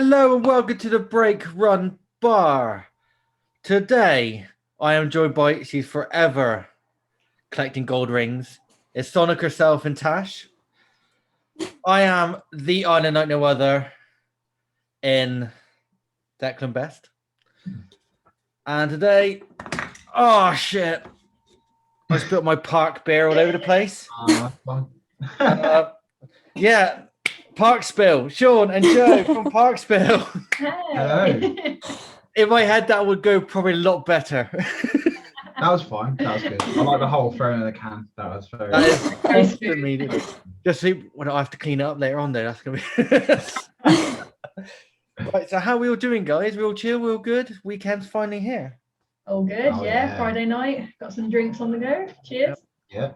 Hello and welcome to the Break Run Bar. Today, I am joined by, she's forever collecting gold rings. It's Sonic herself and Tash. I am the Iron Knight No Other in Declan Best. And today, oh shit, I spilled my Park beer all over the place. Yeah, Park Spill, Sean and Joe from Park Spill. Hello. In my head, that would go probably a lot better. That was fine. That was good. I like the whole throwing in the can. That was very. That is constant me. Just so when I have to clean it up later on, though, that's gonna be. Right. So how are we all doing, guys? We all chill. We all good. Weekend's finally here. All good. Oh, yeah. yeah. Friday night. Got some drinks on the go. Cheers. Yeah.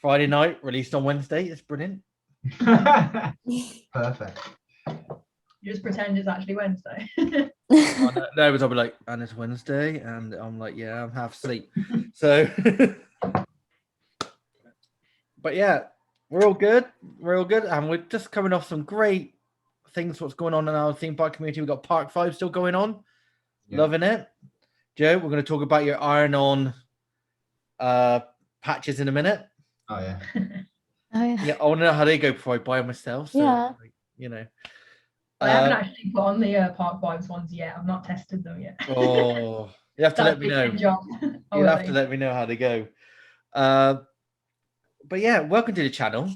Friday night, released on Wednesday. It's brilliant. Perfect. You just pretend it's actually Wednesday. No, but I'll be like, and it's Wednesday, and I'm like, yeah, I'm half asleep. So, but yeah, we're all good. We're all good, and we're just coming off some great things. What's going on in our theme park community? We've got Park 5 still going on. Yeah. Loving it. Joe, we're going to talk about your iron-on patches in a minute. Oh yeah. Oh, yeah. Yeah, I want to know how they go before I buy them myself. So, Yeah. like, you know. I haven't actually put on the Park Vibes ones yet. I've not tested them yet. Oh, you have to let me know. You'll have to let me know how they go. But yeah, welcome to the channel.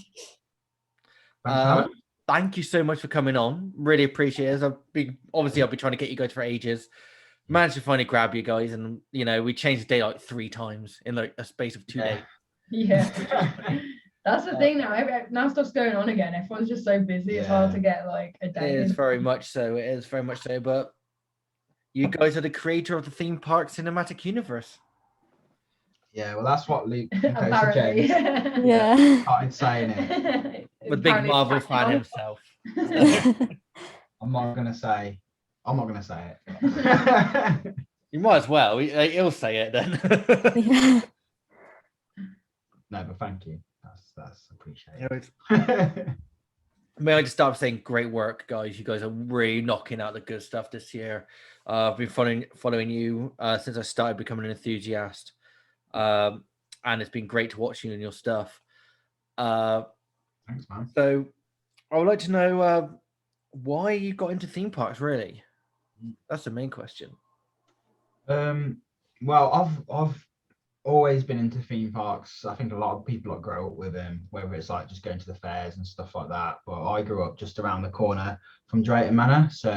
Thank you so much for coming on. Really appreciate it. I've been trying to get you guys for ages. Managed to finally grab you guys, and you know, we changed the day like 3 times in like a space of 2 days. Yeah. That's the thing now. Now stuff's going on again. Everyone's just so busy. It's hard to get like a day. It is in. very much so. It is very much so. But you guys are the creator of the theme park cinematic universe. Yeah. Well, that's what Luke Apparently. James Yeah. started saying it. The big Apparently Marvel it's fan practical. himself. I'm not gonna say it. You might as well. He'll say it then. Yeah. No, but thank you. That's appreciated. Anyways, may I just start saying great work, guys. You guys are really knocking out the good stuff this year. I've been following you since I started becoming an enthusiast. And it's been great to watch you and your stuff. Thanks, man. So I would like to know why you got into theme parks, really. That's the main question. Well, I've always been into theme parks. I think a lot of people that grow up with them, whether it's like just going to the fairs and stuff like that. But I grew up just around the corner from Drayton Manor, so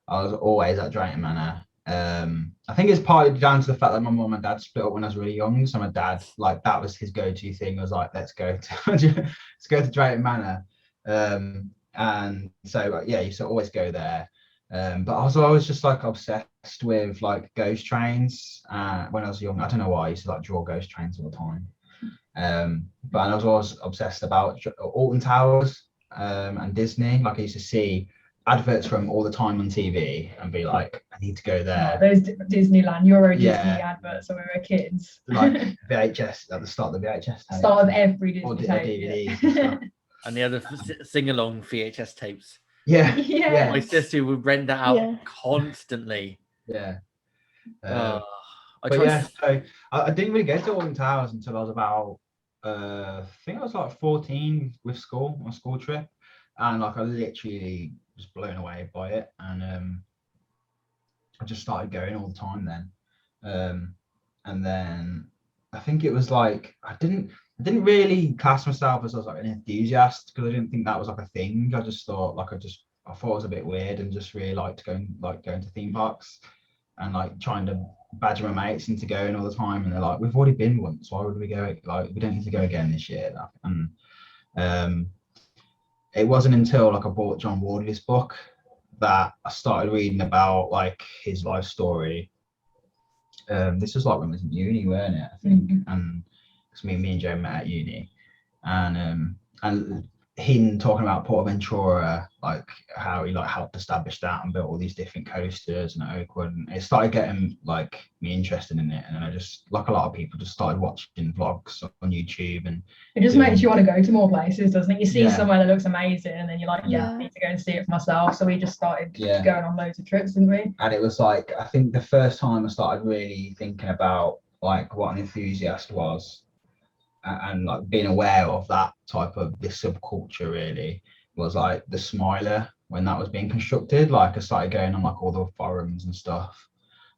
I was always at Drayton Manor. I think it's partly down to the fact that my mum and dad split up when I was really young. So my dad, like, that was his go-to thing. I was like, let's go to Drayton Manor. And so yeah, you used to always go there. But I was always just like obsessed with like ghost trains when I was young. I don't know why I used to like draw ghost trains all the time. But I was always obsessed about Alton Towers and Disney. Like I used to see adverts from all the time on TV and be like, I need to go there. Those Disneyland, Euro Disney adverts when we were kids. Like VHS at the start of the VHS tape. Start of every Disney or tape. DVDs and stuff. And the other sing-along VHS tapes. Yeah. Yeah. My sister would rent that out constantly. Yeah. I So I didn't really go to Alton Towers until I was about I think I was like 14 with school on a school trip, and like I literally was blown away by it, and I just started going all the time then. And then I think it was like I didn't really class myself as like an enthusiast, because I didn't think that was like a thing. I just thought like I thought it was a bit weird, and just really liked going to theme parks and like trying to badger my mates into going all the time. And they're like, we've already been once, why would we go? Like, we don't need to go again this year. And it wasn't until like I bought John Wardley's book that I started reading about like his life story. This was like when I was in uni, weren't it? I think. And because me and Joe met at uni, and him talking about Portaventura, like how he like helped establish that and built all these different coasters and Oakwood, and it started getting like me interested in it. And then I just, like a lot of people, just started watching vlogs on YouTube, and It just makes you want to go to more places, doesn't it? You see Yeah. somewhere that looks amazing, and then you're like, yeah, I Yeah. need to go and see it for myself. So we just started Yeah. going on loads of trips, didn't we? and it was like, I think the first time I started really thinking about like what an enthusiast was, and like being aware of that type of this subculture really was like the Smiler when that was being constructed. Like I started going on like all the forums and stuff,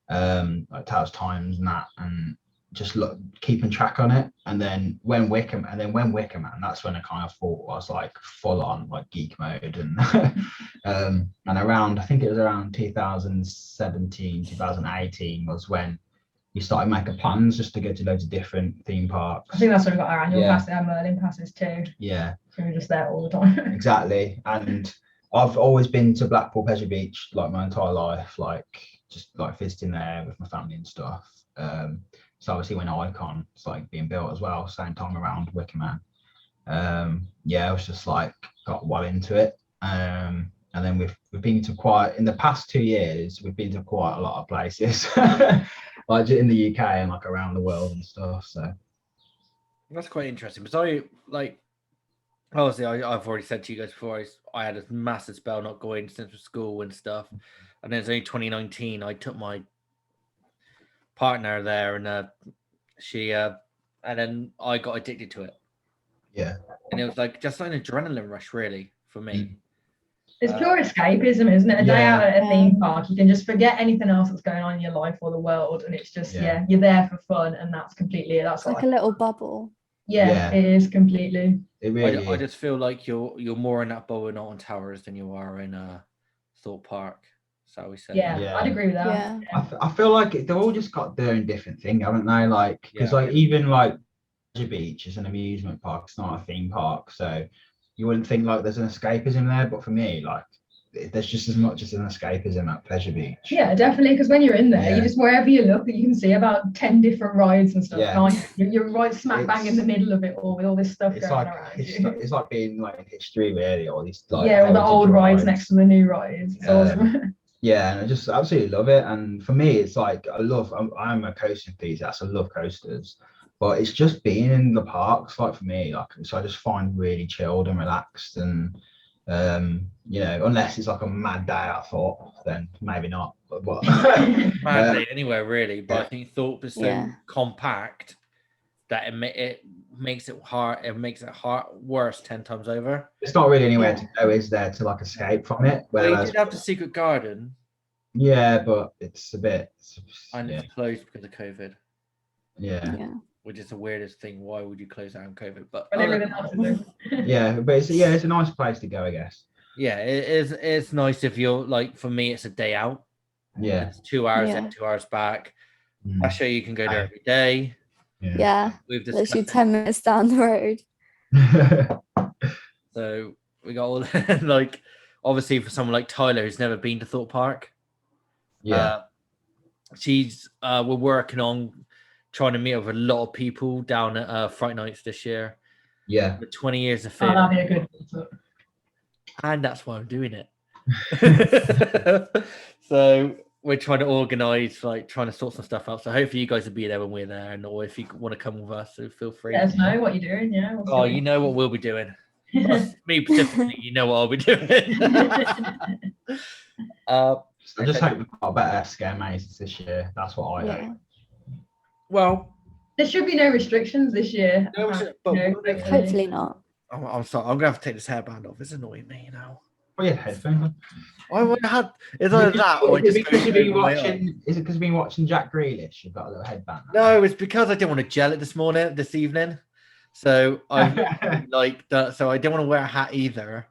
like Towers Times and that, and just look keeping track on it. And then when Wickham, Man, that's when I kind of thought I was like full on like geek mode. And and around, I think it was around 2017, 2018 was when we started making plans just to go to loads of different theme parks. I think that's when we got our annual Yeah. pass, our Merlin passes too. Yeah, So we're just there all the time. exactly. And I've always been to Blackpool Pleasure Beach like my entire life, like just like visiting there with my family and stuff. So obviously when Icon started being built as well, same time around Wicker Man. Yeah, I was just like got well into it. And then we've been to quite, in the past 2 years, we've been to quite a lot of places, like in the UK and like around the world and stuff. So That's quite interesting. Because I like, obviously, I've already said to you guys before, I had a massive spell not going since school and stuff. And then it's only 2019, I took my partner there, and she, and then I got addicted to it. yeah, And it was like just like an adrenaline rush, really, for me. It's pure escapism, isn't it? A day Yeah. out at a theme park, you can just forget anything else that's going on in your life or the world, and it's just Yeah. you're there for fun, and that's completely it. That's It's like a little bubble. Yeah. it is completely. it really I is. just feel like you're more in that bubble in Alton Towers than you are in Thorpe Park. So we said, Yeah, Yeah. I'd agree with that. Yeah. I feel like they've all just got their own different thing, haven't they? Like, because Yeah. like even like Pleasure Beach is an amusement park, it's not a theme park, so you wouldn't think like there's an escapism there. But for me, like, there's just as much as an escapism at Pleasure Beach. Yeah, definitely. Because when you're in there, Yeah. you just wherever you look, you can see about 10 different rides and stuff. Yeah. Can't you? You're right smack bang in the It's- middle of it all with all this stuff It's going like around it's like being like in history, really, all these like yeah, all the heritage old rides next to the new rides. It's awesome. Yeah, and I just absolutely love it. And for me, it's like I'm a coaster enthusiast. I love coasters, but it's just being in the parks. Like for me, like so I just find really chilled and relaxed. And you know, unless it's like a mad day, I thought, then maybe not. But mad day anywhere really, but I Yeah. think Thorpe is so Yeah. compact that it makes it hard. It makes it worse 10 times over. it's not really anywhere Yeah. to go, is there, to like escape from it? Well, you Whereas, did have the Secret Garden, yeah, but it's a bit, and yeah, it's closed because of COVID, yeah. Yeah. which is the weirdest thing. Why would you close down COVID? But But everything else is Yeah, but it's a nice place to go, I guess. yeah, it is. It's nice if you're like, for me, it's a day out. Yeah. It's 2 hours Yeah. in, 2 hours back. Mm. I show you can go there every day. Yeah. We've Literally discussed 10 minutes down the road. so we got all like, obviously for someone like Tyler who's never been to Thorpe Park, Yeah. we're working on trying to meet with a lot of people down at Fright Nights this year. Yeah. The 20 years of Oh, film, that'd be a good one. and that's why I'm doing it. So we're trying to organize, like trying to sort some stuff out. So hopefully you guys will be there when we're there, and or if you want to come with us, so feel free. Let us know what you're doing. Yeah. we'll Oh, see. you know what we'll be doing. Me specifically, you know what I'll be doing. I just hope we've got better scare mazes this year. That's what I Yeah. hope. Well, There should be no restrictions this year. No, but- Hopefully not. I'm sorry. I'm gonna have to take this hairband off. It's annoying me, you know. Oh yeah, headphones. I had it's either that or Is just it because you've goes been over my eye. watching? Is it because you've been watching Jack Grealish? You've got a little headband. No, it's because I didn't want to gel it this evening. So I like that. So I didn't want to wear a hat either.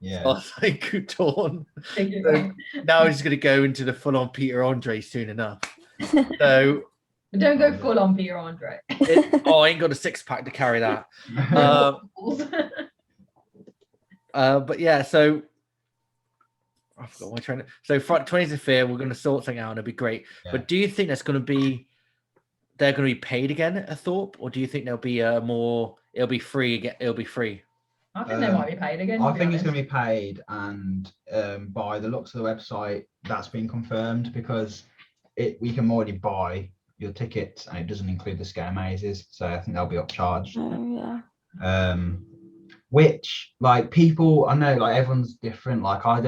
I Yeah. was like torn. Don't Now I'm just gonna go into the full-on Peter Andre soon enough. So go full on Peter Andre. I ain't got a six-pack to carry that. But yeah, so I forgot what I'm trying to. So 20th of Fear, we're going to sort something out, and it'll be great. Yeah. But do you think that's going to be? They're going to be paid again at Thorpe, or do you think there'll be more? It'll be free again. It'll be free. I think they might be paid again. I think it's going to be paid, and by the looks of the website, that's been confirmed because we can already buy your tickets, and it doesn't include the scare mazes, so I think they'll be upcharged. Oh, yeah. Which like people, I know like everyone's different. Like I've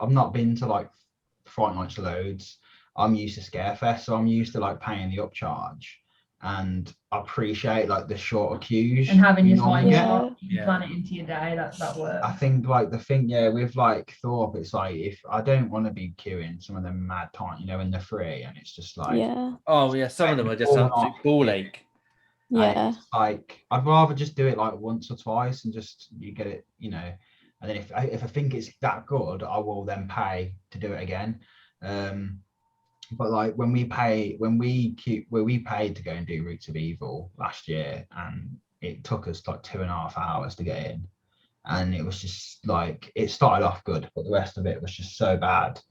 not been to like Fright Nights loads. I'm used to Scarefest, so I'm used to like paying the upcharge, and I appreciate like the shorter queues And having your normally time get. slot, you Yeah. plan it into your day. That works. I think like the thing, with like Thorpe, it's like if I don't want to be queuing some of them mad time, when they're free, and it's just like Yeah. Oh yeah, some of them are just an absolute ball ache. and Yeah. it's like I'd rather just do it like once or twice and just you get it, and then if I think it's that good, I will then pay to do it again. But like when we paid to go and do Roots of Evil last year, and it took us like 2.5 hours to get in, and it was just like it started off good, but the rest of it was just so bad.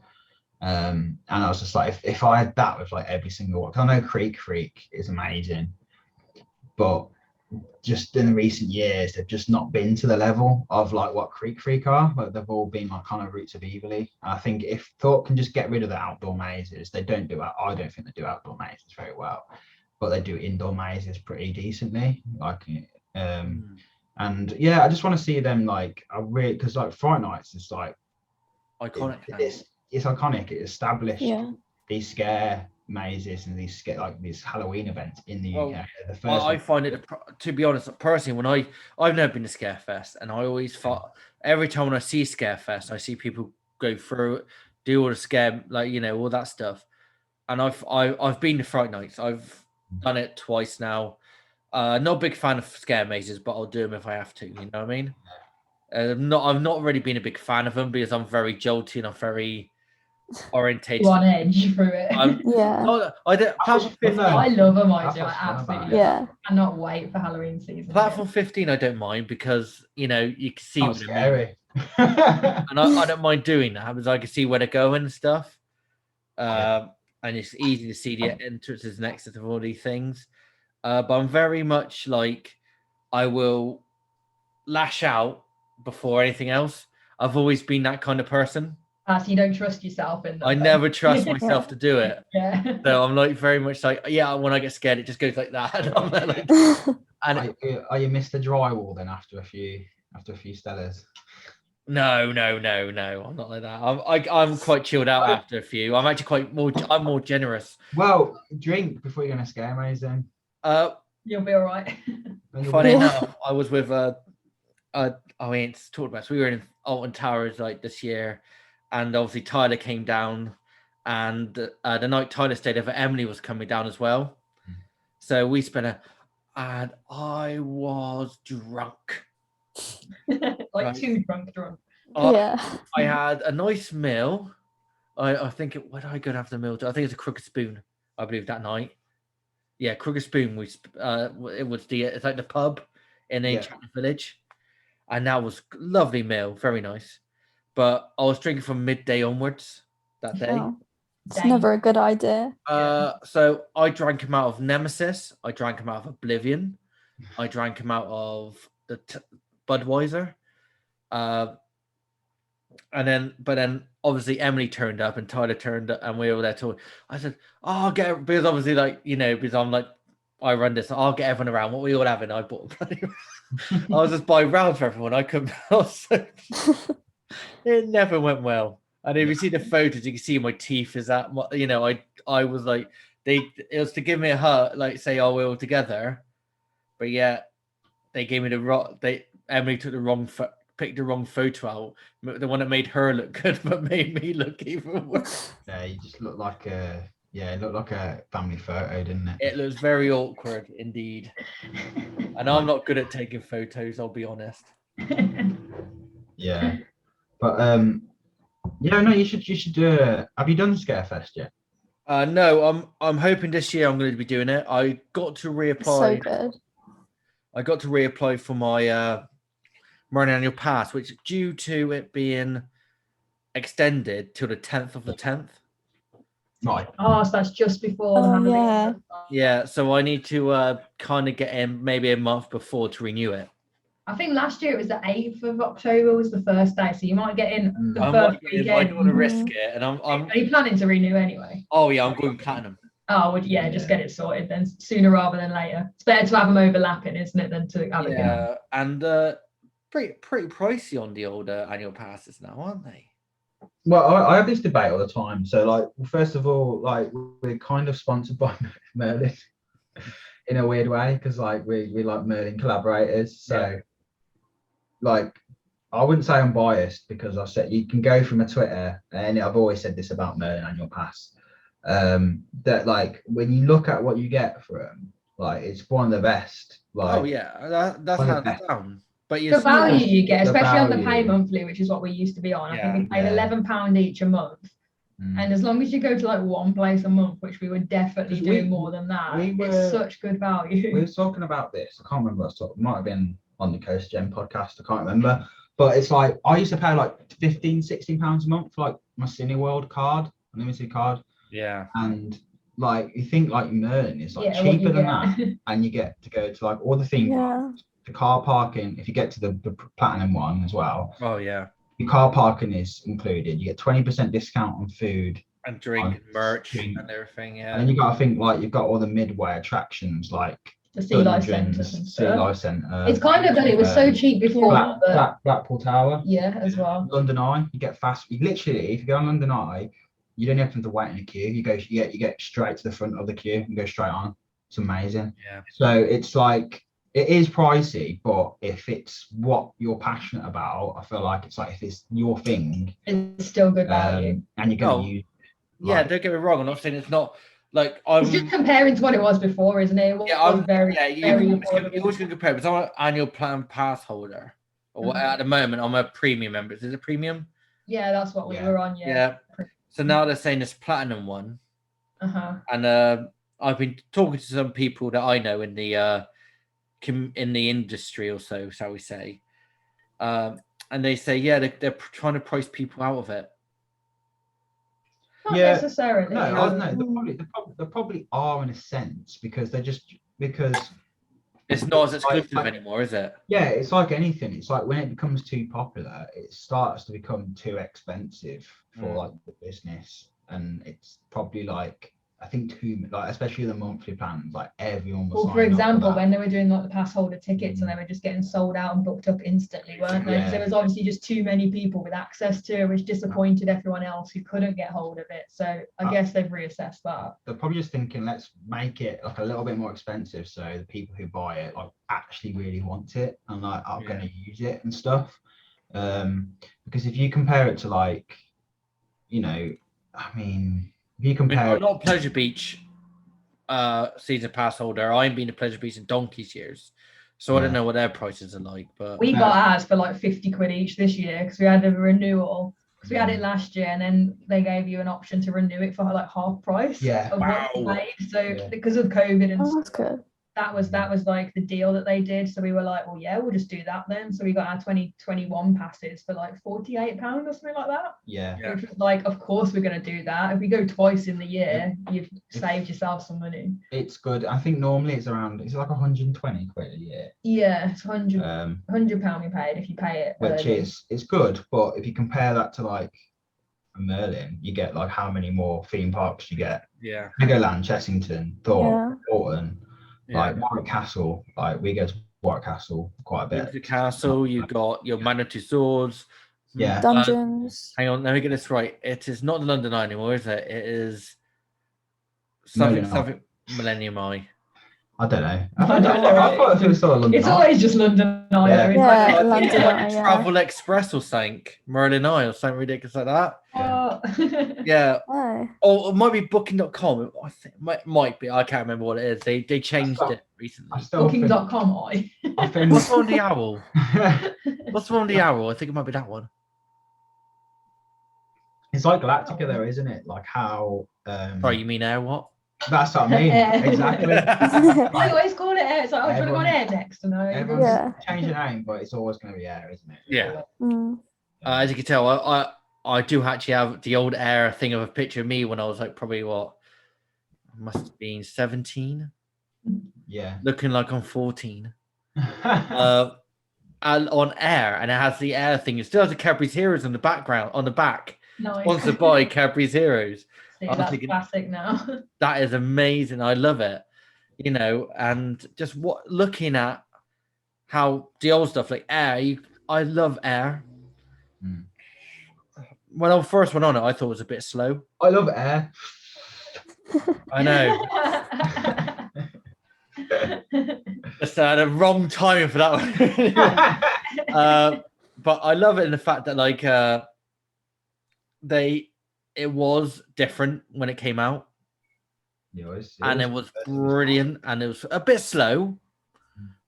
And I was just like, if I had that with like every single one, 'cause I know Creek Freak is amazing, but just in the recent years, they've just not been to the level of like what Creek Freak are. Like they've all been like kind of Roots of Evil-y. I think if Thought can just get rid of the outdoor mazes, I don't think they do outdoor mazes very well, but they do indoor mazes pretty decently. Like, and yeah, I just want to see them like because like Fright Nights is like Iconic. it's iconic. It established Yeah. these scare mazes and these Halloween events in the UK. The first I find it, to be honest, personally, when I've never been to Scarefest, and I always thought every time when I see Scarefest, I see people go through it, do all the scare, like all that stuff. And I've been to Fright Nights. I've done it twice now. Not a big fan of scare mazes, but I'll do them if I have to. You know what I mean? I've not really been a big fan of them because I'm very jolty and I'm very orientated. On edge through it. Yeah. I don't. Platform 15, I love them. I do. That's I what's fun about absolutely. it. Love Yeah. them. I cannot wait for Halloween season. Platform 15, I don't mind because you can see not what it means. scary. And I don't mind doing that because I can see where they're going and stuff. And it's easy to see the entrances and exits of all these things. But I'm very much like I will lash out before anything else. I've always been that kind of person. So you don't trust yourself in them. I never trust myself to do it. Yeah. So I'm like very much like, when I get scared, it just goes like that. And I'm like, and Are you Mr. Drywall then after a few Stellas? No, I'm not like that. I'm quite chilled out after a few. I'm actually I'm more generous. Well, drink before you're gonna scare maze then. You'll be all right. Funny enough, I was with it's talked about. So we were in Alton Towers like this year, and obviously Tyler came down, and the night Tyler stayed over, Emily was coming down as well. So we spent and I was drunk. Like too drunk. Yeah. I had a nice meal. I think where did I go to have the meal? I think it's a Crooked Spoon, I believe, that night. Yeah, Crooked Spoon. It's like the pub in the Enchanted Village, and that was a lovely meal, very nice. But I was drinking from midday onwards that day. Oh, it's never a good idea. So I drank him out of Nemesis. I drank him out of Oblivion. I drank him out of the Budweiser. But then obviously Emily turned up and Tyler turned up and we were there talking. I said, I'll get, because obviously because I'm like, I run this, I'll get everyone around. What we all having? I bought a bloody I was just buying rounds for everyone. I couldn't. It never went well. And if you see the photos, you can see my teeth is that, I was like, it was to give me a hug, like say, we're all together. But yeah, they gave me Emily took picked the wrong photo out, the one that made her look good, but made me look even worse. Yeah, you just look like it looked like a family photo, didn't it? It looks very awkward indeed. And I'm not good at taking photos, I'll be honest. Yeah. But no, you should do it. Have you done Scarefest yet? No, I'm hoping this year I'm going to be doing it. I got to reapply. So good. I got to reapply for my Marine annual pass, which due to it being extended till the 10th of the 10th. Right. Oh, so that's just before the Oh, Halloween. yeah. Yeah, so I need to kind of get in maybe a month before to renew it. I think last year it was the 8th of October was the first day, so you might get in the I first don't weekend. want to risk it, and I'm. Are you planning to renew anyway? Oh yeah, I'm going platinum. Oh, well, yeah, just get it sorted then sooner rather than later. It's better to have them overlapping, isn't it, than to have it. Yeah, and pretty pricey on the old annual passes now, aren't they? Well, I have this debate all the time. So, like, first of all, like, we're kind of sponsored by Merlin in a weird way because, like, we like Merlin collaborators. So, like, I wouldn't say I'm biased because I said you can go from a Twitter, and I've always said this about Merlin Annual Pass, that like when you look at what you get for them, like it's one of the best. Like, oh yeah, that's one of the hands down. But The value you get, the especially on the value. pay monthly, which is what we used to be on. I think we paid Yeah. £11 each a month. And as long as you go to like one place a month, which we were definitely 'Cause doing we- more than that, we it's were- such good value. we were talking about this. I can't remember what I was talking. It might have been on the Coast Gen podcast. I can't remember. But it's like I used to pay like £15-16 a month for like my Cineworld card, unlimited card, Yeah. and like you think like Merlin is like Yeah, what you cheaper than get. that, and you get to go to like all the theme parks, the car parking. If you get to the platinum one as well, Oh yeah. your car parking is included. You get 20% discount on food, And drink, On and merch, drink. and everything. and then you got to think like you've got all the midway attractions like The Sea Life Dungeons, Centre and Sea stuff. Life Centre. It's kind of that it was so cheap before, but Blackpool Tower. yeah, as well. London Eye, you get fast. You literally, if you go on London Eye, you don't have to wait in a queue. You get straight to the front of the queue and go straight on. It's amazing. Yeah. So it's like it is pricey, but if it's what you're passionate about, I feel like it's like if it's your thing, It's still good value. and you're gonna Oh, use. Yeah, Like, don't get me wrong. I'm not saying it's not like I'm. It's just comparing to what it was before, isn't it? It was Yeah, I'm very, You very always affordable. can compare, because I'm an annual plan pass holder. Or at the moment, I'm a premium member. Is it premium? Yeah, that's what we Yeah. were on. Yeah. So now they're saying this platinum one, Uh-huh. and I've been talking to some people that I know in the industry, or so shall we say, and they say they're trying to price people out of it. Not Yeah. necessarily. They probably are in a sense because because It's not as exclusive like- anymore, is it? yeah, it's like anything. It's like when it becomes too popular, it starts to become too expensive for like the business, and it's probably like I think especially the monthly plans, like everyone was. Well, for example, when they were doing like the pass holder tickets and they were just getting sold out and booked up instantly, weren't they? Because there was obviously just too many people with access to it, which disappointed everyone else who couldn't get hold of it. So I guess they've reassessed that. They're probably just thinking, let's make it like a little bit more expensive, so the people who buy it like actually really want it and like are going to use it and stuff. Because if you compare it to like, I mean. If you compare, I'm not Pleasure Beach season pass holder. I ain't been to Pleasure Beach in donkey's years, so I don't know what their prices are like. But we got ours for like 50 quid each this year because we had a renewal. Because we had it last year, and then they gave you an option to renew it for like half price of what you paid. So because of COVID and that's good. that was like the deal that they did. So we were like, well, yeah, we'll just do that then. So we got our 2021 passes for like £48 or something like that. Yeah. Which was like, of course we're going to do that. If we go twice in the year, you've saved yourself some money. It's good. I think normally it's like 120 quid a year. Yeah, it's £100 we paid if you pay it. Which early. it's good, but if you compare that to like a Merlin, you get like how many more theme parks you get? Yeah. Legoland, Chessington, Thornton. Like Warwick Castle, like we go to Warwick Castle quite a bit. The castle, you got your Manitou Swords. Yeah. Dungeons. Hang on, let me get this right. It is not the London Eye anymore, is it? It is something Millennium Eye. I don't know. I don't know. I thought it was still a London It's Eye. always just London Eye. Yeah. though, Yeah, isn't it? London Like Eye, yeah. Travel Express or something, Merlin Eye or something ridiculous like that. Oh. Yeah. Oh. Or it might be Booking.com. I think might be. I can't remember what it is. They changed it recently. I still think, Booking.com Eye. I think What's the one with the owl? What's the one with the owl? I think it might be that one. it's like Galactica though, isn't it? Like how Sorry, you mean Air what? that's what I mean. Exactly. I always call it Air. It's like, oh, do you want to go on Air next? No. Everyone's Yeah. changing the name, but it's always going to be Air, isn't it? Yeah. Mm. As you can tell, I do actually have the old Air thing of a picture of me when I was like probably must have been 17, Yeah. looking like I'm 14. on air, and it has the air thing. It still has the Cadbury's Heroes on the background, on the back. Nice. Sponsored by Cadbury's Heroes. See, I was that's thinking, classic now. that is amazing. I love it. You know, and just looking at how the old stuff like Air. I love Air. Mm. When I first went on it, I thought it was a bit slow. I love Air. I know. Just the wrong timing for that one. But I love it in the fact that like it was different when it came out. It was brilliant, and it was a bit slow,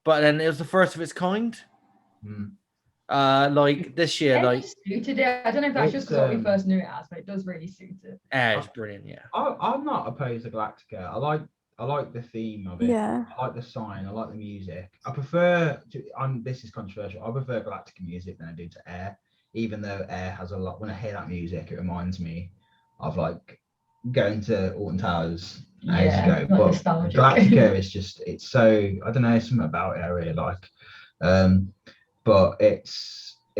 but then it was the first of its kind. Like this year, like suited it. I don't know if that's just because we first knew it as, but it does really suit it. It's brilliant, yeah. I'm not opposed to Galactica. I like the theme of it. Yeah. I like the sign. I like the music. I prefer. This is controversial. I prefer Galactica music than I do to Air. Even though Air has a lot. When I hear that music, it reminds me of like going to Alton Towers ages ago. But nostalgic. Galactica is just. It's so. I don't know. Something about it I really like. But it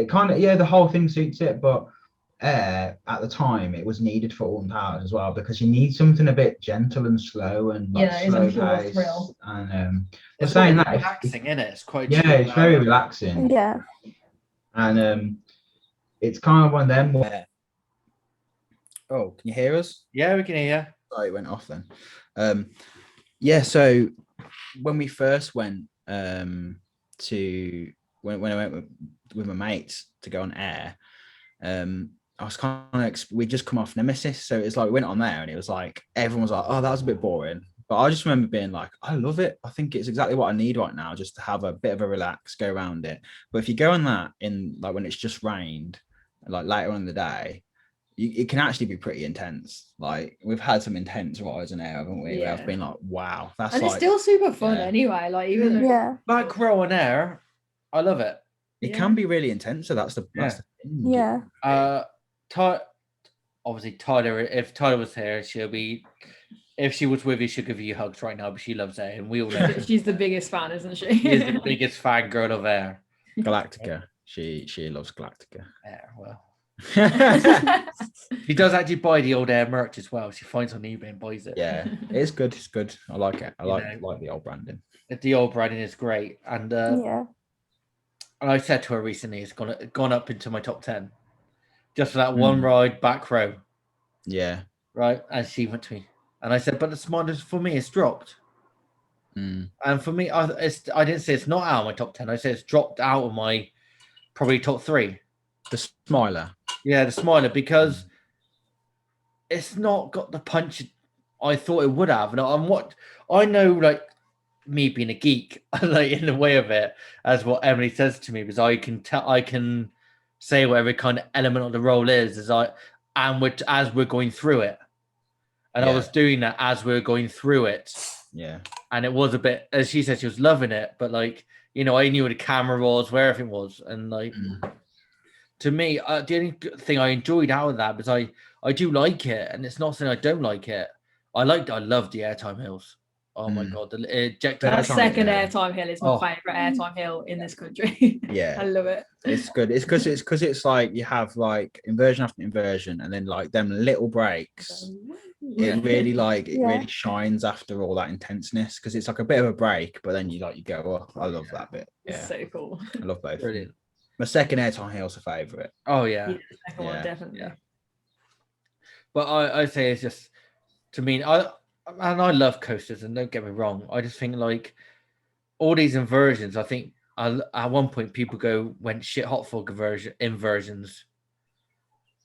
kind of the whole thing suits it. But Air at the time it was needed for Alton Towers as well, because you need something a bit gentle and slow and like slow pace. And it's saying that relaxing, isn't it? It's quite it's very relaxing. Yeah. And it's kind of one of them where can you hear us? Yeah, we can hear you. Sorry, it went off then. So when we first went to when I went with my mates to go on Air, I was kind of we just come off Nemesis, so it's like we went on there and it was like everyone was like, oh, that was a bit boring, but I just remember being like, I love it. I think it's exactly what I need right now, just to have a bit of a relax, go around it. But if you go on that in like when it's just rained, like later on in the day, it can actually be pretty intense. Like we've had some intense rides in Air, haven't we? Where I've been like, wow, that's and like, it's still super fun anyway. Like even back row on Air, I love it. It can be really intense. So that's the thing. Yeah. Obviously Tyler, if Tyler was here, if she was with you, she'll give you hugs right now, but she loves Air, and we all know she's the biggest fan, isn't she? She's the biggest fan girl of Air. Galactica. She loves Galactica. Air, well. She does actually buy the old Air merch as well. She finds on eBay and buys it. Yeah, it's good. It's good. I like it. I like the old branding. The old branding is great, and and I said to her recently, it's gone up into my top 10. Just for that one ride back row. Yeah. Right. And she went to me. And I said, but the Smilers for me, it's dropped. And for me, I didn't say it's not out of my top 10. I said it's dropped out of my probably top 3. The Smiler. Yeah, the Smiler, because it's not got the punch I thought it would have. And what I know, like me being a geek, like in the way of it, as what Emily says to me, because I can say what every kind of element of the role is as we're going through it. And I was doing that as we were going through it. Yeah. And it was a bit, as she said, she was loving it, but like, I knew where the camera was, where everything was. And like, to me, the only thing I enjoyed out of that was I do like it, and it's not saying I don't like it. I love the Airtime Hills. Oh my god, the ejector. That second Airtime Hill is my favorite Airtime Hill in this country. Yeah, I love it. It's good. It's because it's like you have like inversion after inversion, and then like them little breaks. It really really shines after all that intenseness, because it's like a bit of a break, but then you go, oh, I love that bit. Yeah, it's so cool. I love both. Brilliant. My second Airtime Hill's a favourite. Oh yeah, the second one definitely. Yeah. But I say it's just, to me, I love coasters, and don't get me wrong. I just think like all these inversions. I think at one point people went shit hot for inversions.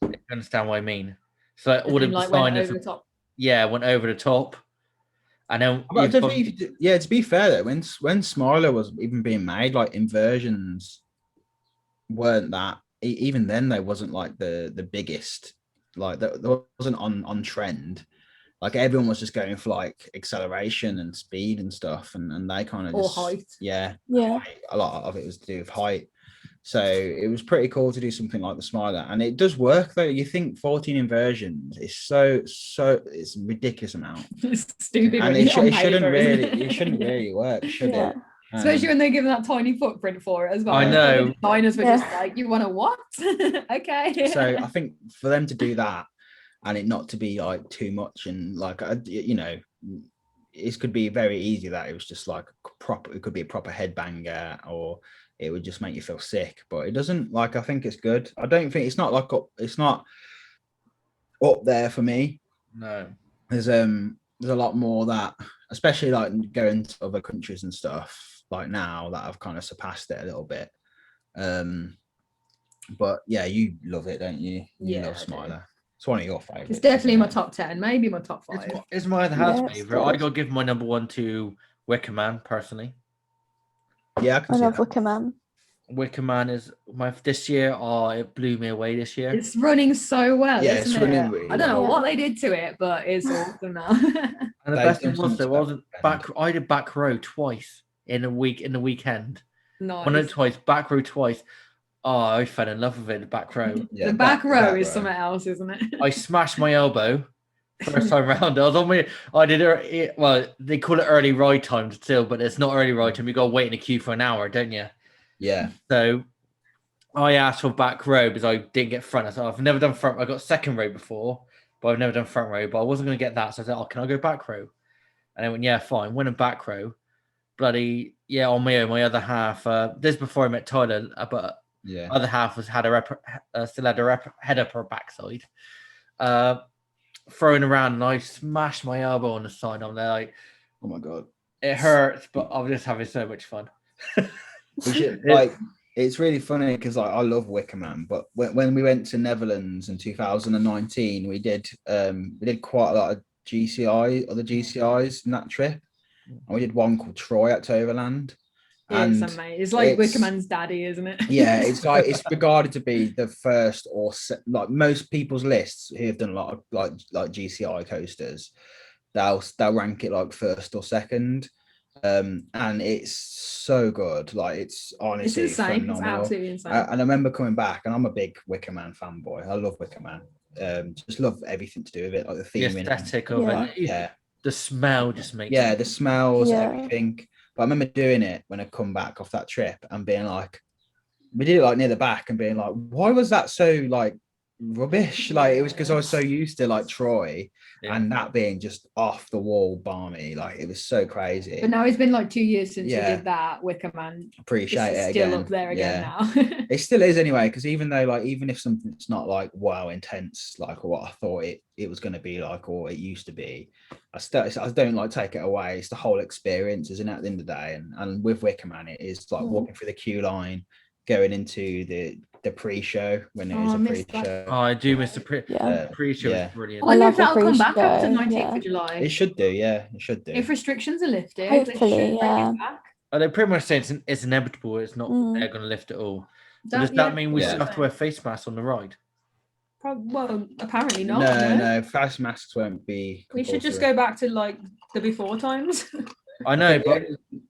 You understand what I mean? So like all the designers, went over the top. And then to be fair though, when Smiler was even being made, like inversions weren't that. Even then, they wasn't like the biggest. Like that wasn't on trend. Like everyone was just going for like acceleration and speed and stuff, and they kind of height. Yeah. A lot of it was to do with height. So it was pretty cool to do something like the Smiler, and it does work though. You think 14 inversions is so it's a ridiculous amount. It's stupid, and it shouldn't really work, should it? Especially when they give that tiny footprint for it as well. I know. The designers were Yeah. just like, you want to what? Okay. So I think for them to do that and it not to be like too much and like, you know, it could be very easy that it was just like proper, it could be a proper headbanger or it would just make you feel sick, but it doesn't. Like, I think it's good. I don't think it's not like it's not up there for me. No. There's a lot more that, especially like going to other countries and stuff like now that I've kind of surpassed it a little bit. But yeah, you love it, don't you? You Yeah, love I do. Smiler. It's one of your favorites. It's definitely isn't my it? top 10, maybe my top 5. It's my other half's Yeah, it's favorite. I good. gotta give my number 1 to Wicker Man personally. Yeah, I can I see love that. Wicker Man. Wicker Man is my this year. Oh, it blew me away this year. It's running so well. Yeah, isn't it's it? running really I don't know well. what they did to it, but it's awesome now. And the They've best done thing was something there wasn't special. back. I did back row twice in a week in the weekend. Nice. One and twice, back row twice. Oh, I fell in love with it. The back row. Yeah, The back row back is row. something else, isn't it? I smashed my elbow first time round. I was on my. I did it. Well, they call it early ride time still, but it's not early ride time. You got to wait in a queue for an hour, don't you? Yeah. So I asked for back row because I didn't get front. I said, I've never done front. I got second row before, but I've never done front row. But I wasn't going to get that. So I said, oh, can I go back row? And I went, yeah, fine. Went in back row. Bloody, yeah, on my own. My other half, this before I met Tyler, but Yeah. other half was had a still had a head up her backside. Throwing around and I smashed my elbow on the side. I'm there like, Oh my god. it hurts, but I'm just having so much fun. We should, like, it's really funny because like I love Wicker Man, but when we went to Netherlands in 2019, we did quite a lot of other GCIs in that trip, and we did one called Troy at Toverland. It's And amazing. It's like it's- Wicker Man's daddy, isn't it? yeah, it's like it's regarded to be the first or like most people's lists who have done a lot of like GCI coasters, they'll rank it like first or second. And it's so good. Like it's It's honestly insane. It's phenomenal. absolutely insane. And I remember coming back, and I'm a big Wicker Man fanboy. I love Wicker Man. Just love everything to do with it, like the The theming. aesthetic of Yeah. it. Yeah, The smell just makes yeah, it. the smells, Yeah. everything. But I remember doing it when I come back off that trip and being like, we did it like near the back and being like, why was that so like rubbish? Like it was because I was so used to like Troy Yeah. and that being just off the wall balmy. Like it was so crazy. But now it's been like 2 years since Yeah. we did that. Wicker Man Appreciate is it still again. up there again Yeah. now. It still is anyway, because even if something's not like wow intense, like what I thought it was going to be like or it used to be, I don't like take it away. It's the whole experience, isn't it? At the end of the day, and with Wicker Man, it is like walking through the queue line, going into the pre-show when it Oh, is I a missed that. pre-show. Oh, I do miss the Yeah. pre-show. Yeah. Is brilliant. I wonder love if the that'll come back after pre-show, 19th yeah. of July. It should do, yeah. It should do. If restrictions are lifted, Hopefully, they should bring yeah. it back. They pretty much say it's inevitable. It's not. Mm. They're going to lift it all. That- Does yeah, that mean we Yeah. still have to wear face masks on the ride? Well, apparently not. no, face masks won't be. We should just compulsory. go back to like the before times. I know, but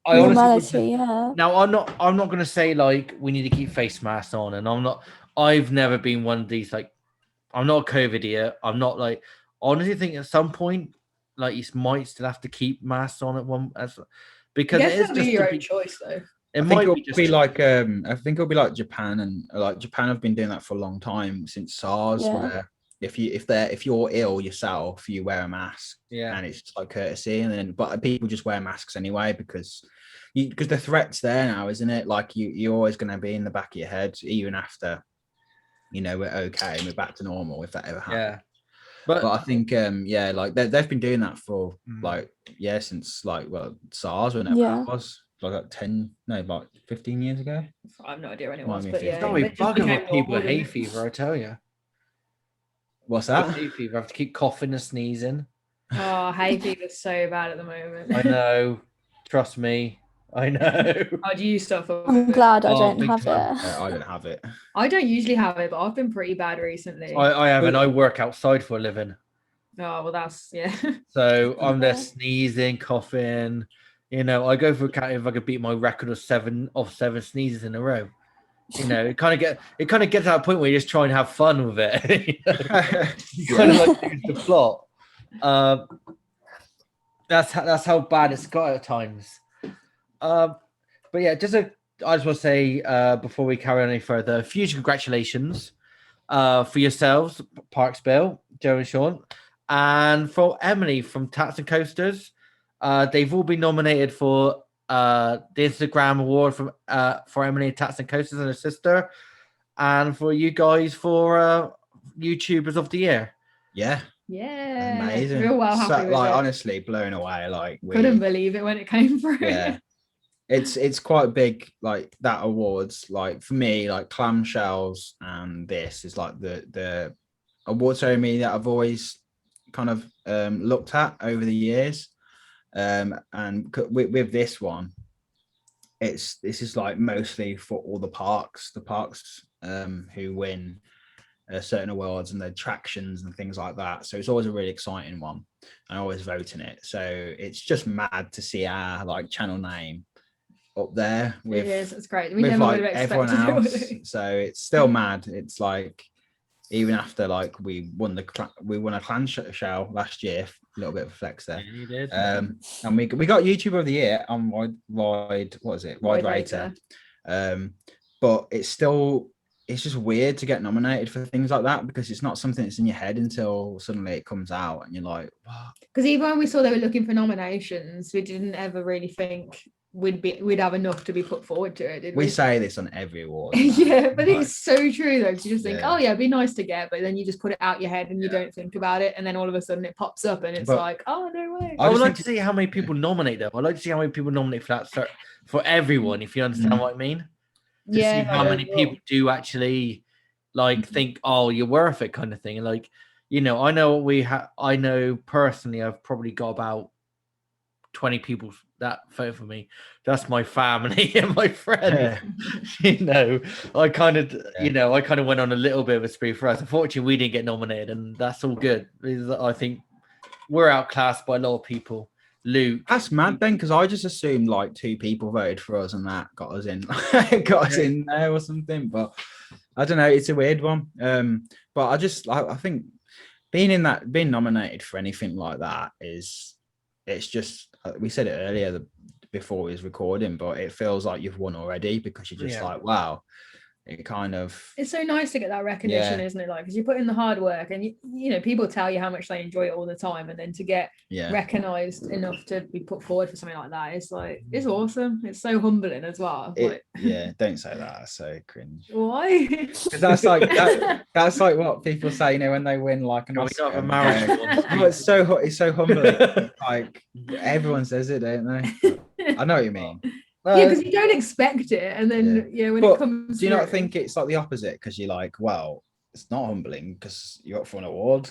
I honestly Normality, yeah. now I'm not going to say like we need to keep face masks on, and I've never been one of these like I'm not a COVID idiot. I'm not like I honestly think at some point like you might still have to keep masks on at one because I it guess is that'll be just your to own choice though. it I think might it'll be just be like I think it'll be like Japan, and like Japan have been doing that for a long time since SARS, Yeah. where if you're ill yourself, you wear a mask, yeah. and it's just like courtesy, and then but people just wear masks anyway because the threat's there now, isn't it? Like you're always going to be in the back of your head even after we're okay and we're back to normal if that ever happens. Yeah. But I think like they've been doing that for Mm. like since like SARS whenever Yeah. it was like 15 years ago. I have no idea when it Might was, be but 50. yeah. It's not be it just bugging became with people with normal, hay didn't it? fever, I tell you. What's that? Hay fever, I have to keep coughing and sneezing. Oh, hay fever's so bad at the moment. I know. Trust me. I know. Oh, do you suffer? I'm with it? glad I Oh, don't big have time. it. I don't have it. I don't usually have it, but I've been pretty bad recently. I have, and I work outside for a living. Oh, well, that's, yeah. So I'm there Okay. sneezing, coughing. I go for a cat if I could beat my record of seven sneezes in a row. It kind of gets to that point where you just try and have fun with it. Kind of like use the plot. That's how bad it's got at times. But yeah, I just want to say before we carry on any further, huge congratulations for yourselves, Parks Bill, Joe and Sean, and for Emily from Tats and Coasters. They've all been nominated for the Instagram award for Emily Tats and Coasters and her sister, and for you guys for YouTubers of the Year. Yeah, Yeah, amazing. Real well happy with like it. honestly blown away. Like Couldn't believe it when it came through. Yeah, it's quite big. Like that awards, like for me, like clamshells and this is like the award ceremony that I've always kind of looked at over the years. And with this one, this is like mostly for all the parks who win certain awards and the attractions and things like that. So it's always a really exciting one. I always vote in it. So it's just mad to see our like channel name up there with, it is, it's great. We with never like would have everyone expected else. it. So it's still mad. It's like even after like we won a clan show last year, a little bit of a flex there. Yeah, you did. And we got YouTuber of the Year on Ride Rater. But it's just weird to get nominated for things like that because it's not something that's in your head until suddenly it comes out and you're like, what? Because even when we saw they were looking for nominations, we didn't ever really think we'd have enough to be put forward to it, did we? We say this on every award. Yeah, but it's so true though, because you just think, Yeah. oh yeah, it'd be nice to get, but then you just put it out your head and you don't think about it, and then all of a sudden it pops up and it's But- like, oh no way. I I would just like think to see how many people nominate them. I'd like to see how many people nominate for that for everyone, if you understand what I mean. To see how no, many well, people do actually like think, oh, you're worth it, kind of thing. And like, you know, I know personally, I've probably got about 20 people that vote for me. That's my family and my friends. You know, I kind of went on a little bit of a spree for us. Unfortunately, we didn't get nominated, and that's all good. I think we're outclassed by a lot of people. Luke, That's mad then, because I just assumed like 2 people voted for us and that got us in, in there or something. But I don't know, it's a weird one. But I think being nominated for anything like that it's just, we said it earlier before we was recording, but it feels like you've won already because you're just like, wow. It kind of, it's so nice to get that recognition, isn't it? Like, because you put in the hard work and you know people tell you how much they enjoy it all the time, and then to get recognized enough to be put forward for something like that is like, it's awesome. It's so humbling as well. don't say that, that's so cringe. Why? Because that's like that's like what people say, you know, when they win like an Oscar. a marriage Oh, it's so humbling. Like everyone says it, don't they? I know what you mean. Yeah, because you don't expect it, and then when it comes. Do you not think it's like the opposite? Because you're like, well, it's not humbling because you're up for an award.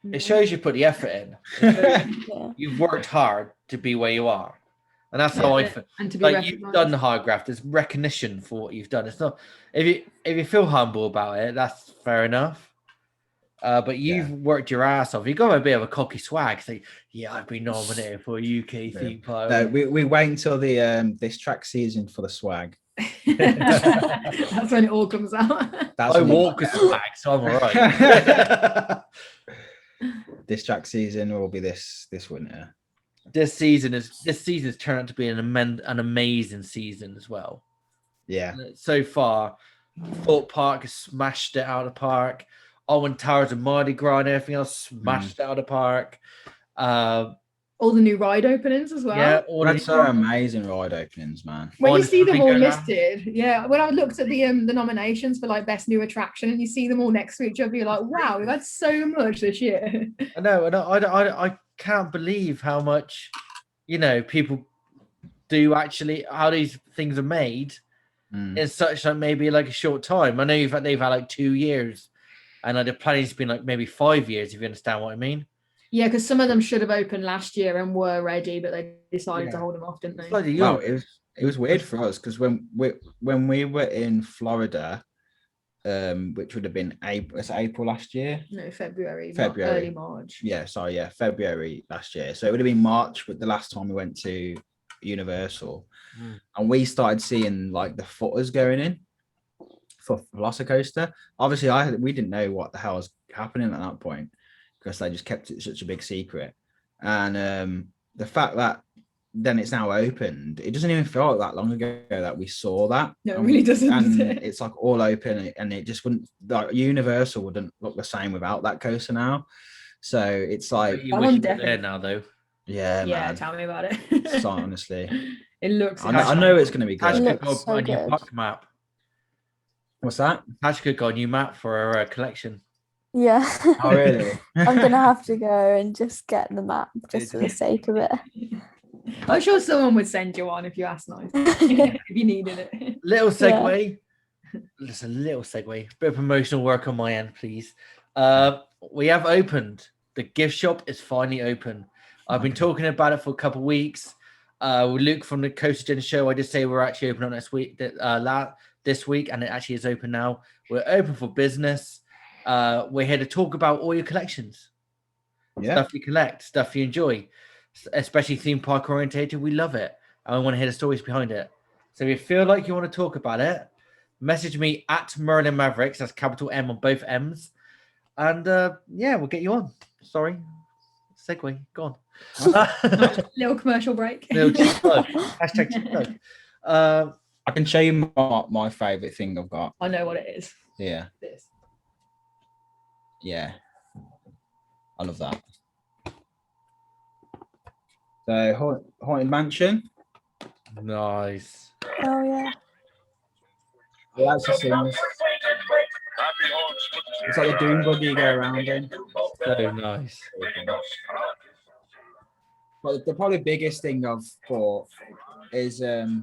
It shows you put the effort in. You've worked hard to be where you are, and that's how I feel. And to be Like, you've done the hard graft. There's recognition for what you've done. It's not if you feel humble about it, that's fair enough. But you've worked your ass off. You've got a bit of a cocky swag. Say, I've been nominated for a UK theme park. No, we wait until the this track season for the swag. That's when it all comes out. I walk with swag, so I'm all right. This track season will be this winter. This season has turned out to be an amazing season as well. Yeah. So far, Thorpe Park has smashed it out of the park. Owen Towers and Mardi Gras and everything else smashed out of the park. All the new ride openings as well. Yeah, all That's so amazing ride openings, man. When you see them all Honestly, listed, when I looked at the nominations for like best new attraction, and you see them all next to each other, you're like, wow, we've had so much this year. I know, and I can't believe how much, people do actually, how these things are made in such like maybe like a short time. I know they've had like 2 years, and the planning's been like maybe 5 years, if you understand what I mean. Yeah, because some of them should have opened last year and were ready, but they decided to hold them off, didn't they? Well, it was weird for us because when we were in Florida, which would have been April last year. No, February. Early March. Yeah, sorry, February last year. So it would have been March, but the last time we went to Universal, and we started seeing like the footers going in for Velocicoaster. Obviously, we didn't know what the hell was happening at that point, because they just kept it such a big secret. And the fact that then it's now opened. It doesn't even feel like that long ago that we saw that. No, it really doesn't. And does it? it's like all open, and it just wouldn't, like Universal wouldn't look the same without that coaster now. So it's like, You That wish one you were there definitely- now, though. yeah, Yeah, man. tell me about it. So honestly, It looks. I know it's going to be Tash good. It could looks go so on your good. park map. What's that? Tash could go on your map for her collection. Yeah. Oh, really? I'm gonna have to go and just get the map just for the sake of it. I'm sure someone would send you one if you asked nice. If you needed it. Little segue. Just a little segue. Bit of promotional work on my end, please. We have opened. The gift shop is finally open. I've been talking about it for a couple of weeks. With Luke from the Coaster Gen show, I did say we're actually open on this week, this week, and it actually is open now. We're open for business. We're here to talk about all your collections, Yeah. stuff you collect, stuff you enjoy, especially theme park orientated. We love it, and we want to hear the stories behind it. So if you feel like you want to talk about it, message me at Merlin Mavericks. That's capital M on both M's, and yeah, we'll get you on. Sorry, segue, go on. Little commercial break. Little cheap plug. Hashtag cheap plug. I can show you my favorite thing I've got. I know what it is. Yeah. This. Yeah. I love that. So Haunted Mansion. Nice. Oh yeah. It actually seems, it's like the Doom buggy you go around in. So nice. But the probably biggest thing I've bought is oh,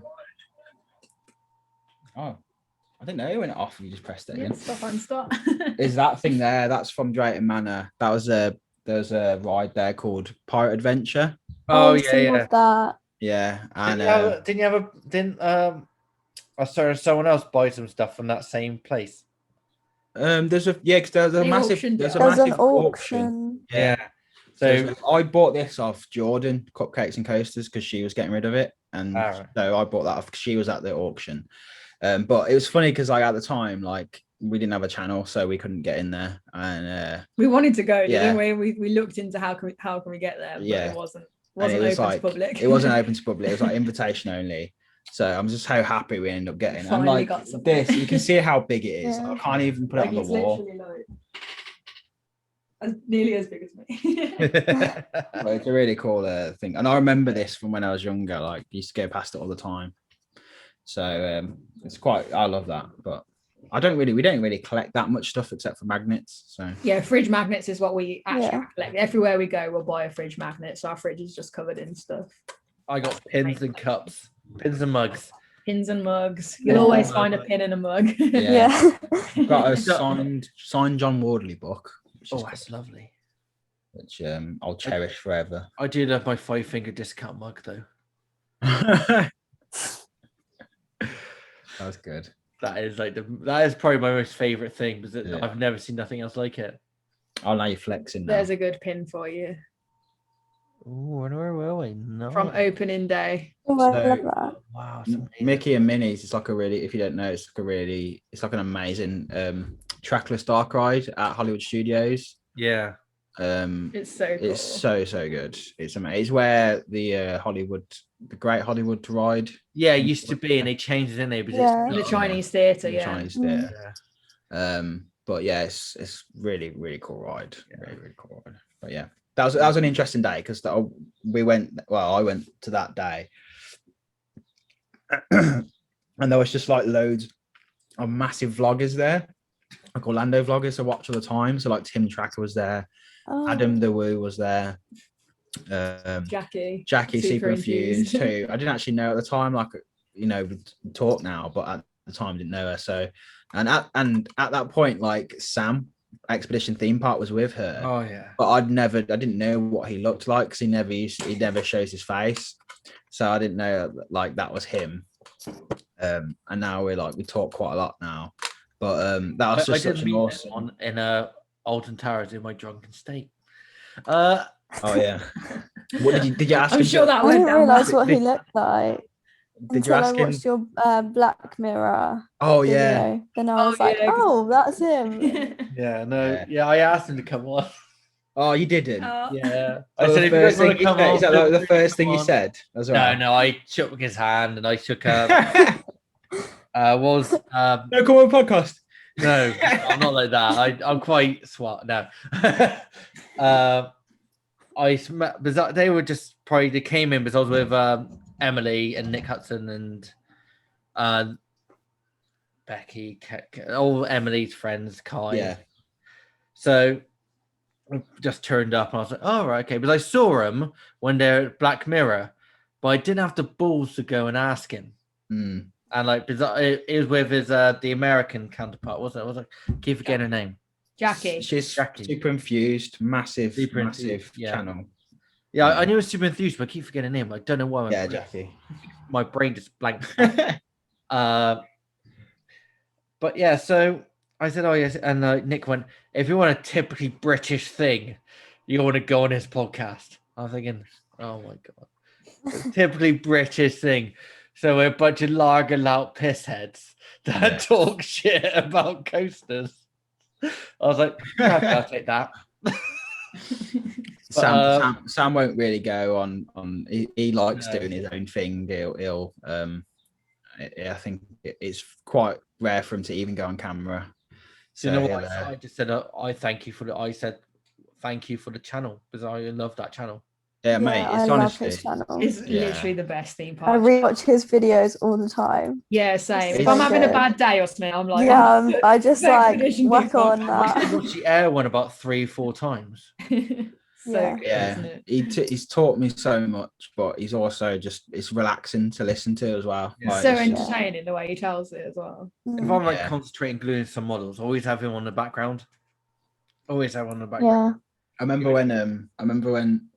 I didn't know it went off. You just pressed it Yeah, again. stop and start. Is that thing there? That's from Drayton Manor. That was there's a ride there called Pirate Adventure. Oh I've yeah, seen yeah. of that. Yeah, and I saw someone else buy some stuff from that same place. there's a 'cause there's a They massive auctioned there's it a off. There's an massive auction. Yeah. So So I bought this off Jordan Cupcakes and Coasters because she was getting rid of it, and Alright. so I bought that off because she was at the auction. But it was funny because like at the time, like we didn't have a channel, so we couldn't get in there, and We wanted to go, Yeah. didn't we? We looked into how can we get there, but Yeah. it wasn't and it open was to like public. it wasn't open to public. It was like invitation only. So I'm just so happy we ended up getting it. And Finally like got something. this, you can see how big it is. Yeah. I can't even put it on the it's wall. literally like nearly as big as me. But it's a really cool thing, and I remember this from when I was younger. Like used to go past it all the time. So it's quite. I love that, but we don't really collect that much stuff except for magnets. So Yeah, fridge magnets is what we actually Yeah. collect. Everywhere we go, we'll buy a fridge magnet. So our fridge is just covered in stuff. I got pins and cups, pins and mugs. Pins and mugs. You'll Yeah. always find a pin and a mug. Yeah. Yeah. got a signed John Wardley book, which, Oh, is that's lovely. which I'll cherish forever. I do love my 5-finger discount mug though. That's good. That is that is probably my most favorite thing because Yeah. I've never seen nothing else like it. Oh, now you're flexing now. There's a good pin for you Ooh, where were we? No. from opening day. Oh, I So- love that. Wow. it's amazing. Mickey and Minnie's. It's like a really, if you don't know, it's like an amazing trackless dark ride at Hollywood Studios. Yeah. It's so cool. It's so good. It's amazing. It's where the Great Hollywood ride. Yeah, it used to be, and they changed it in there because Yeah. it's the not- Chinese theatre, the yeah. Chinese Mm. there. Yeah. But yeah, it's really cool ride. Really cool ride. But yeah, that was an interesting day because I went to that day, and there was just like loads of massive vloggers there, like Orlando vloggers I watch all the time. So like Tim Tracker was there, Oh, Adam the Woo was there, Jackie. Jackie Super Super Infused Infused. too. I didn't actually know at the time, like we talk now, but at the time I didn't know her. So and at that point, like Sam Expedition Theme Park was with her, Oh yeah. but I didn't know what he looked like because he never shows his face, so I didn't know like that was him. And now we talk quite a lot now, but that was I just did such an meet awesome. one in Alton Towers in my drunken state. Oh yeah. What did you ask I'm him? sure that I went didn't down. realise well. what he looked like Did you until ask I him? watched your Black Mirror Oh yeah. video. Then I Oh, was like, yeah, 'cause- oh, that's him. Yeah, no, Yeah. yeah, I asked him to come on. Oh, you didn't. Yeah. I I said, if you guys want to come on, is that like the first thing come you on. said as No, well? no, I shook his hand and I shook No, was come on, podcast. no, I'm not like that. I'm quite swat now. They were just probably they came in because I was with Emily and Nick Hudson and Becky, all Emily's friends, Kai. Yeah. So I just turned up and I was like, oh, right, okay. But I saw him when they're at Black Mirror, but I didn't have the balls to go and ask him. Mm. And like, it was with his the American counterpart, wasn't it? I was like, keep forgetting her name. Jackie. She's Jackie. super infused, massive, Super massive infused, yeah. channel. Yeah, I knew it was super enthused, but I keep forgetting her name. I don't know why. Yeah, Jackie. My brain just blanked. But yeah, so I said, oh yes, and Nick went, if you want a typically British thing, you want to go on his podcast. I was thinking, oh my god, typically British thing. So we're a bunch of lager lout pissheads that talk shit about coasters. I was like, yeah, I'll take that. Sam won't really go on. He likes doing his own thing. He'll I think it's quite rare for him to even go on camera. So, you know what? I just said, I thank you for the. I said, thank you for the channel because I love that channel. Yeah, mate. I It's love honestly. his channel. It's Yeah. literally the best theme I park. rewatch his videos all the time. Yeah, same. If It's I'm so having a good. bad day or something, I'm like, Yeah, I just like Expedition whack Big on Box. I that. watched the air one about 3-4 times. so Yeah. good, Yeah, isn't it? he's taught me so much, but he's also just it's relaxing to listen to as well. Yeah. Like, So it's just- entertaining the way he tells it as well. If Mm. I'm like Yeah. concentrating gluing some models, always have him on the background. Always have him on the background. Yeah. I remember when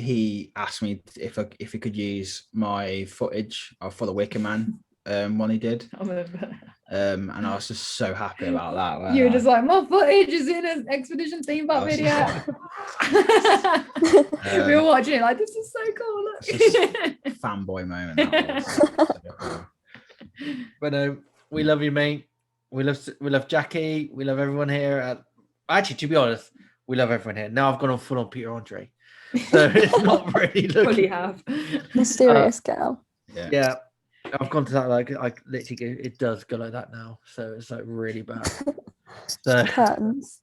he asked me if he could use my footage for the Wicker Man one he did, I remember. and I was just so happy about that. You were weren't just like, my footage is in an expedition theme park I was video. just We were watching it like, this is so cool. Look. It's I? Fanboy moment. That was. But we love you, mate. We love Jackie. We love everyone here. Actually, to be honest, we love everyone here. Now I've gone on full on Peter Andre, so it's not really Fully looking. have. Mysterious girl. Yeah. Yeah, I've gone to that like I literally it does go like that now, so it's like really bad. So Curtains.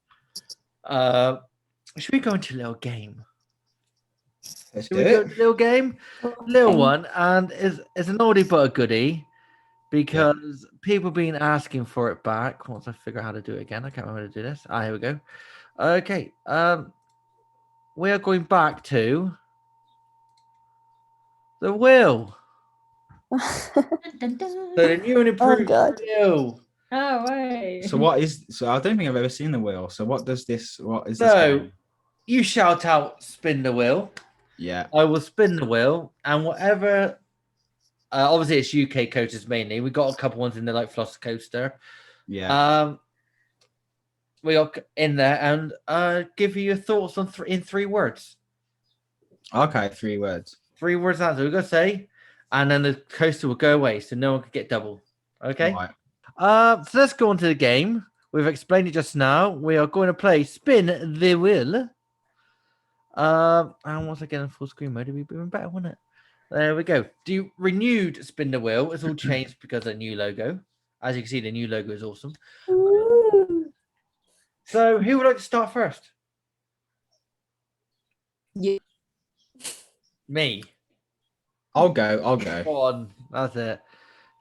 should we go into a little game? Let's Should do we go it. into a little game? Little one, and it's an oldie but a goodie because people have been asking for it back. Once I figure out how to do it again, I can't remember how to do this. Here we go. Okay, we are going back to the wheel. So the new and improved God. wheel. Oh, wait. So I don't think I've ever seen the wheel. So what is this So- game? You shout out, spin the wheel. Yeah. I will spin the wheel, and whatever. Obviously, it's UK coasters mainly. We got a couple ones in there, like Floss Coaster. Yeah. We got in there and give you your thoughts on in 3 words. Okay, 3 words. 3 words answer. We're gonna say, and then the coaster will go away, so no one can get double. Okay. Right. So let's go on to the game. We've explained it just now. We are going to play spin the wheel. And once again, in full screen mode, it'd be even better, wouldn't it? There we go. Do renewed spin the wheel. It's all changed because of the new logo. As you can see, the new logo is awesome. Ooh. So, who would like to start first? You. Me. I'll go. Go on. That's it.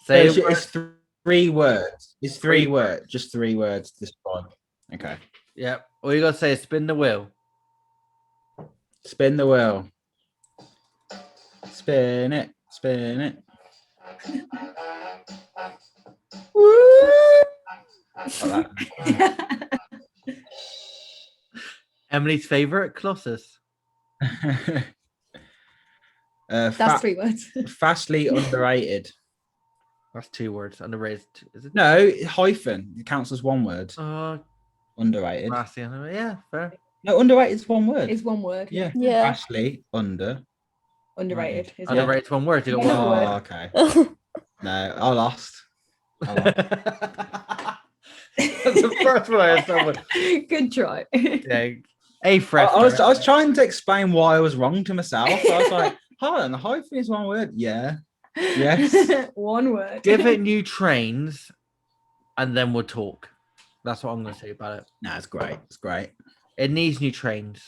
So Say it's 3 words. It's 3 words. Just 3 words this time. Okay. yeah. All you gotta say is spin the wheel. Spin the wheel. Spin it. Spin it. Like that. Emily's favorite, Colossus. That's 3 words. Fastly underrated. That's 2 words. Underrated. Is it? No, hyphen. It counts as 1 word. Underrated. Classy. Yeah, fair. No, underrated is 1 word. It's 1 word. Yeah. Yeah. Fastly under. Underrated. Isn't Yeah. Underrated 1 word. You got Yeah. one. Oh, okay. No, I lost. That's the first one I heard someone. it? Good try. Yeah. A for I was effort. trying to explain why I was wrong to myself. I was like, hold on, the hyphen is one word. Yeah. Yes. One word. Give it new trains, and then we'll talk. That's what I'm going to say about it. No, it's great. It's great. It needs new trains.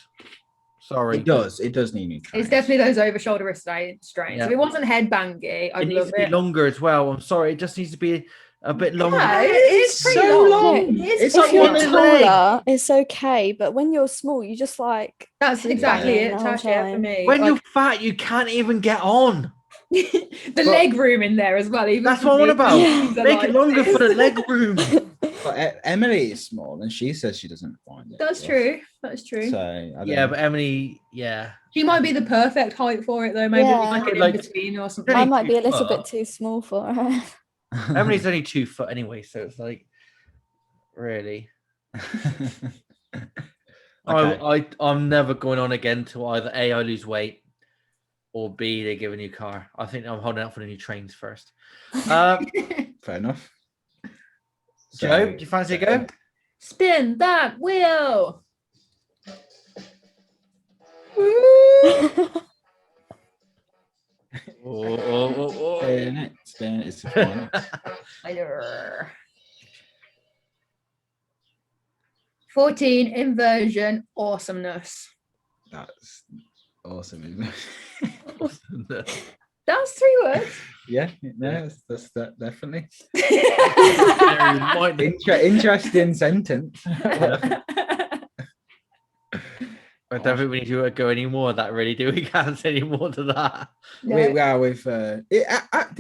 Sorry. It does. It does need new trains. It's definitely those over shoulder restraints. Yeah. If it wasn't headbangy, It I'd needs love to be it. longer as well. I'm sorry. It just needs to be a bit longer. Yeah, it is pretty so long. long. It's It's If like you're one of leg. taller, it's okay, but when you're small, you just like That's exactly Yeah. it, The whole Tash. Yeah, for time. me. When Like, you're fat, you can't even get on. the leg room in there as well. Even That's for what I'm on me, about. things are Make it like longer for the this. leg room. But Emily is small, and she says she doesn't find it. That's rough. true. That's true. So I don't Yeah, know. but Emily, yeah. She might be the perfect height for it though. Maybe Yeah. like an Like- in between or something. Really I might be a cute little bit foot. too small for her. Emily's only 2 foot anyway, so it's like, really. Okay. I'm never going on again till either A, I lose weight, or B, they give a new car. I think I'm holding out for the new trains first. Fair enough. Joe, do you fancy a go? Spin that wheel. Spin it. Spin it. It's the point. Arr. 14 inversion awesomeness. That's awesome, isn't it? That's 3 words. Yeah, no, that's that definitely Might- interesting sentence. I don't think we need to go any more of that, really, do we? Can't say any more to that. We are with did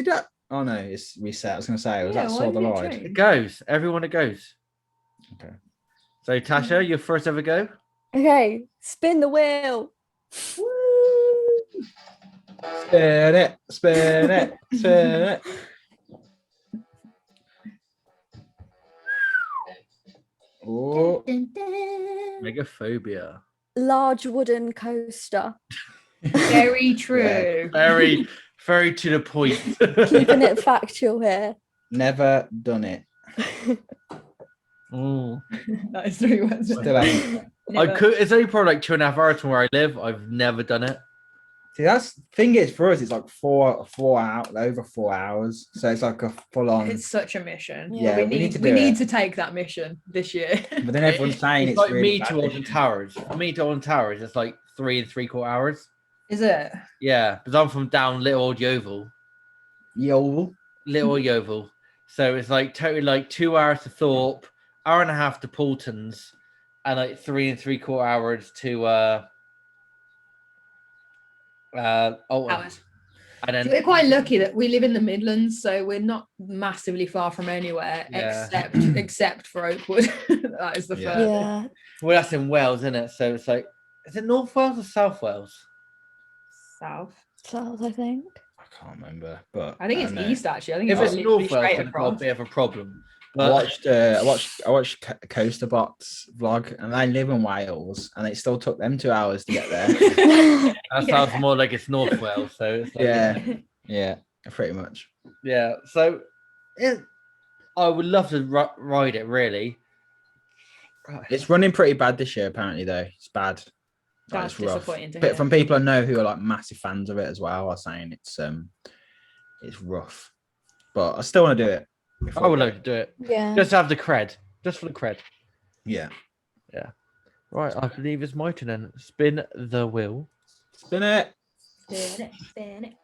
that? Oh no, it's reset. I was going to say, was Yeah, that why saw the did it ride? change? It goes. Everyone it goes. Okay. So, Tasha, your first ever go? Okay, spin the wheel. Spin it, spin it, spin it. Oh, Megaphobia. Large wooden coaster. Very true. Very, very to the point. Keeping it factual here. never done it. Mm. That is 3 words. Still haven't. I Never. could. It's only probably like 2.5 hours from where I live. I've never done it. See, that's thing is for us. It's like four out over 4 hours. So it's like a full on. It's such a mission. Yeah, we we need to we do need it. to take that mission this year. But then everyone's saying it's like really me bad to this Alton year. Towers. For me to Alton Towers, it's like 3 3/4 hours. Is it? Yeah, because I'm from down Little Old Yeovil. Yo. Little Old Yeovil. So it's like totally like 2 hours to Thorpe, hour and a half to Poultons, and like 3 3/4 hours to Alton. Hours. And then We're quite lucky that we live in the Midlands, so we're not massively far from anywhere Yeah. except for Oakwood. That is the Yeah. first. Yeah. well, that's in Wales, isn't it? So it's like, is it North Wales or South Wales? South. South, I think. I can't remember, but I think it's know. east actually. I think If it's it's literally North Wales, straight then it's got a across. bit of a problem. I But watched Coaster Bots vlog, and they live in Wales, and it still took them 2 hours to get there. that Yeah. sounds more like it's North Wales. So it's like, Yeah. Yeah, pretty much. yeah. So I would love to ride it. Really, It's running pretty bad this year, apparently. Though it's bad. Like, That's it's rough. disappointing to But hear. from people I know who are like massive fans of it as well, are saying it's rough. But I still want to do it. I would like to do it. Yeah. Just to have the cred, just for the cred. Yeah. Right, I believe it's my turn then. Spin the wheel. Spin it. Spin it, spin it.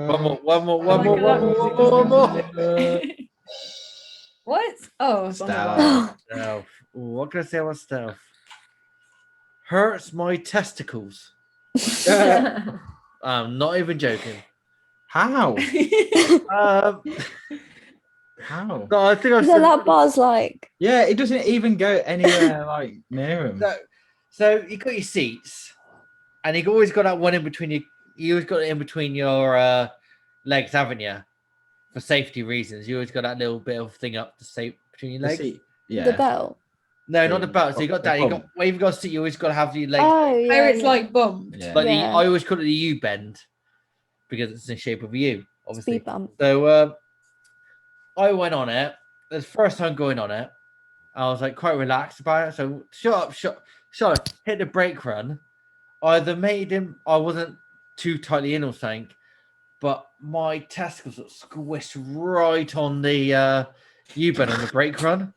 One more, one more, I one like more, that one more, music. one more. What? Oh, it's on the Stealth. bar. Stealth. Ooh, what can I say about stealth? Hurts my testicles. I'm not even joking. How? Um, How? no, I think I've So said that bar's like, Yeah, it doesn't even go anywhere like near him. So you got your seats, and you always got that one in between you. You always got it in between your legs, haven't you? For safety reasons, you always got that little bit of thing up to save between your The legs. seat- Yeah. the belt. No, not the belt. So you got The that. You got bump. where you've got a seat. You always got to have your legs. Oh, yeah. Where it's yeah. like bumped. Yeah. Like Yeah. I always call it the U bend because it's in the shape of a U, obviously. Speed bump. So I went on it. It's the first time going on it, I was like quite relaxed about it. So shut up, hit the brake run. The mate didn't. I wasn't too tightly in or something, but my testicles got squished right on the U-bend on the brake run,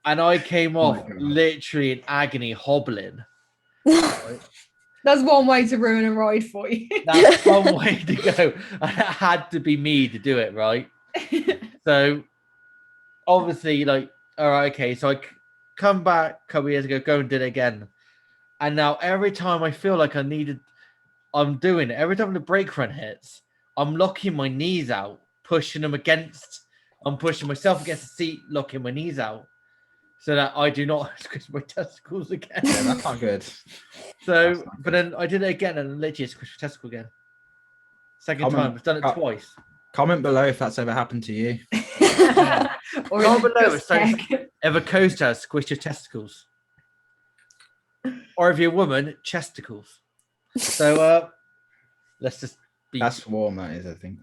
and I came Oh my off God. literally in agony, hobbling. That's one way to ruin a ride for you. That's one way to go. And it had to be me to do it, right? So obviously, like, all right, okay. So I come back a couple of years ago, go and did it again. And now every time I feel like I'm doing it. Every time the brake run hits, I'm locking my knees out, pushing them against. I'm pushing myself against the seat, locking my knees out, so that I do not squish my testicles again. Yeah, that's not good. So, That's not but then I did it again, and literally squished my testicle again. Second Comment- time. I've done it twice. Comment below if that's ever happened to you. Or Comment is it below just if so- tech? If a coaster has squished your testicles, or if you're a woman, chesticles. So, let's just be. That's warm, that is, I think.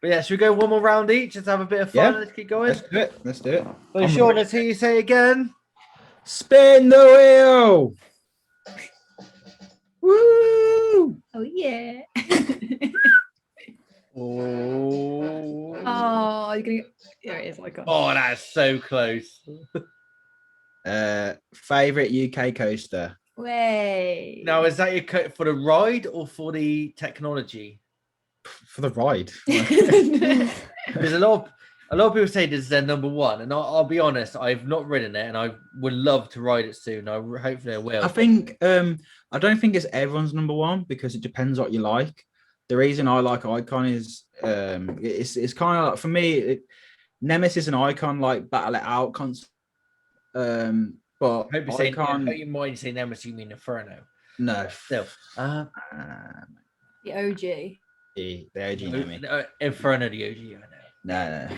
But yeah, should we go one more round each? Let's have a bit of fun. Yeah. Let's keep going. Let's do it. Let's do it. So, I'm Sean, ready. let's hear you say again. Spin the wheel. Woo! Oh yeah. Oh, Oh, you're gonna. There it is. Icon. oh, that's so close. Favorite UK coaster. Way. Now, is that your for the ride or for the technology? For the ride. Because a lot of people say this is their number one, and I'll be honest, I've not ridden it, and I would love to ride it soon. Hopefully, I will. I think I don't think it's everyone's number one because it depends what you like. The reason I like Icon is it's kind of like, for me, Nemesis and Icon like battle it out constantly. But I hope you're saying, I Icon, hope you mind saying Nemesis, you mean Inferno. no, Still, The OG. the OG Nemi. Inferno, the OG. I know.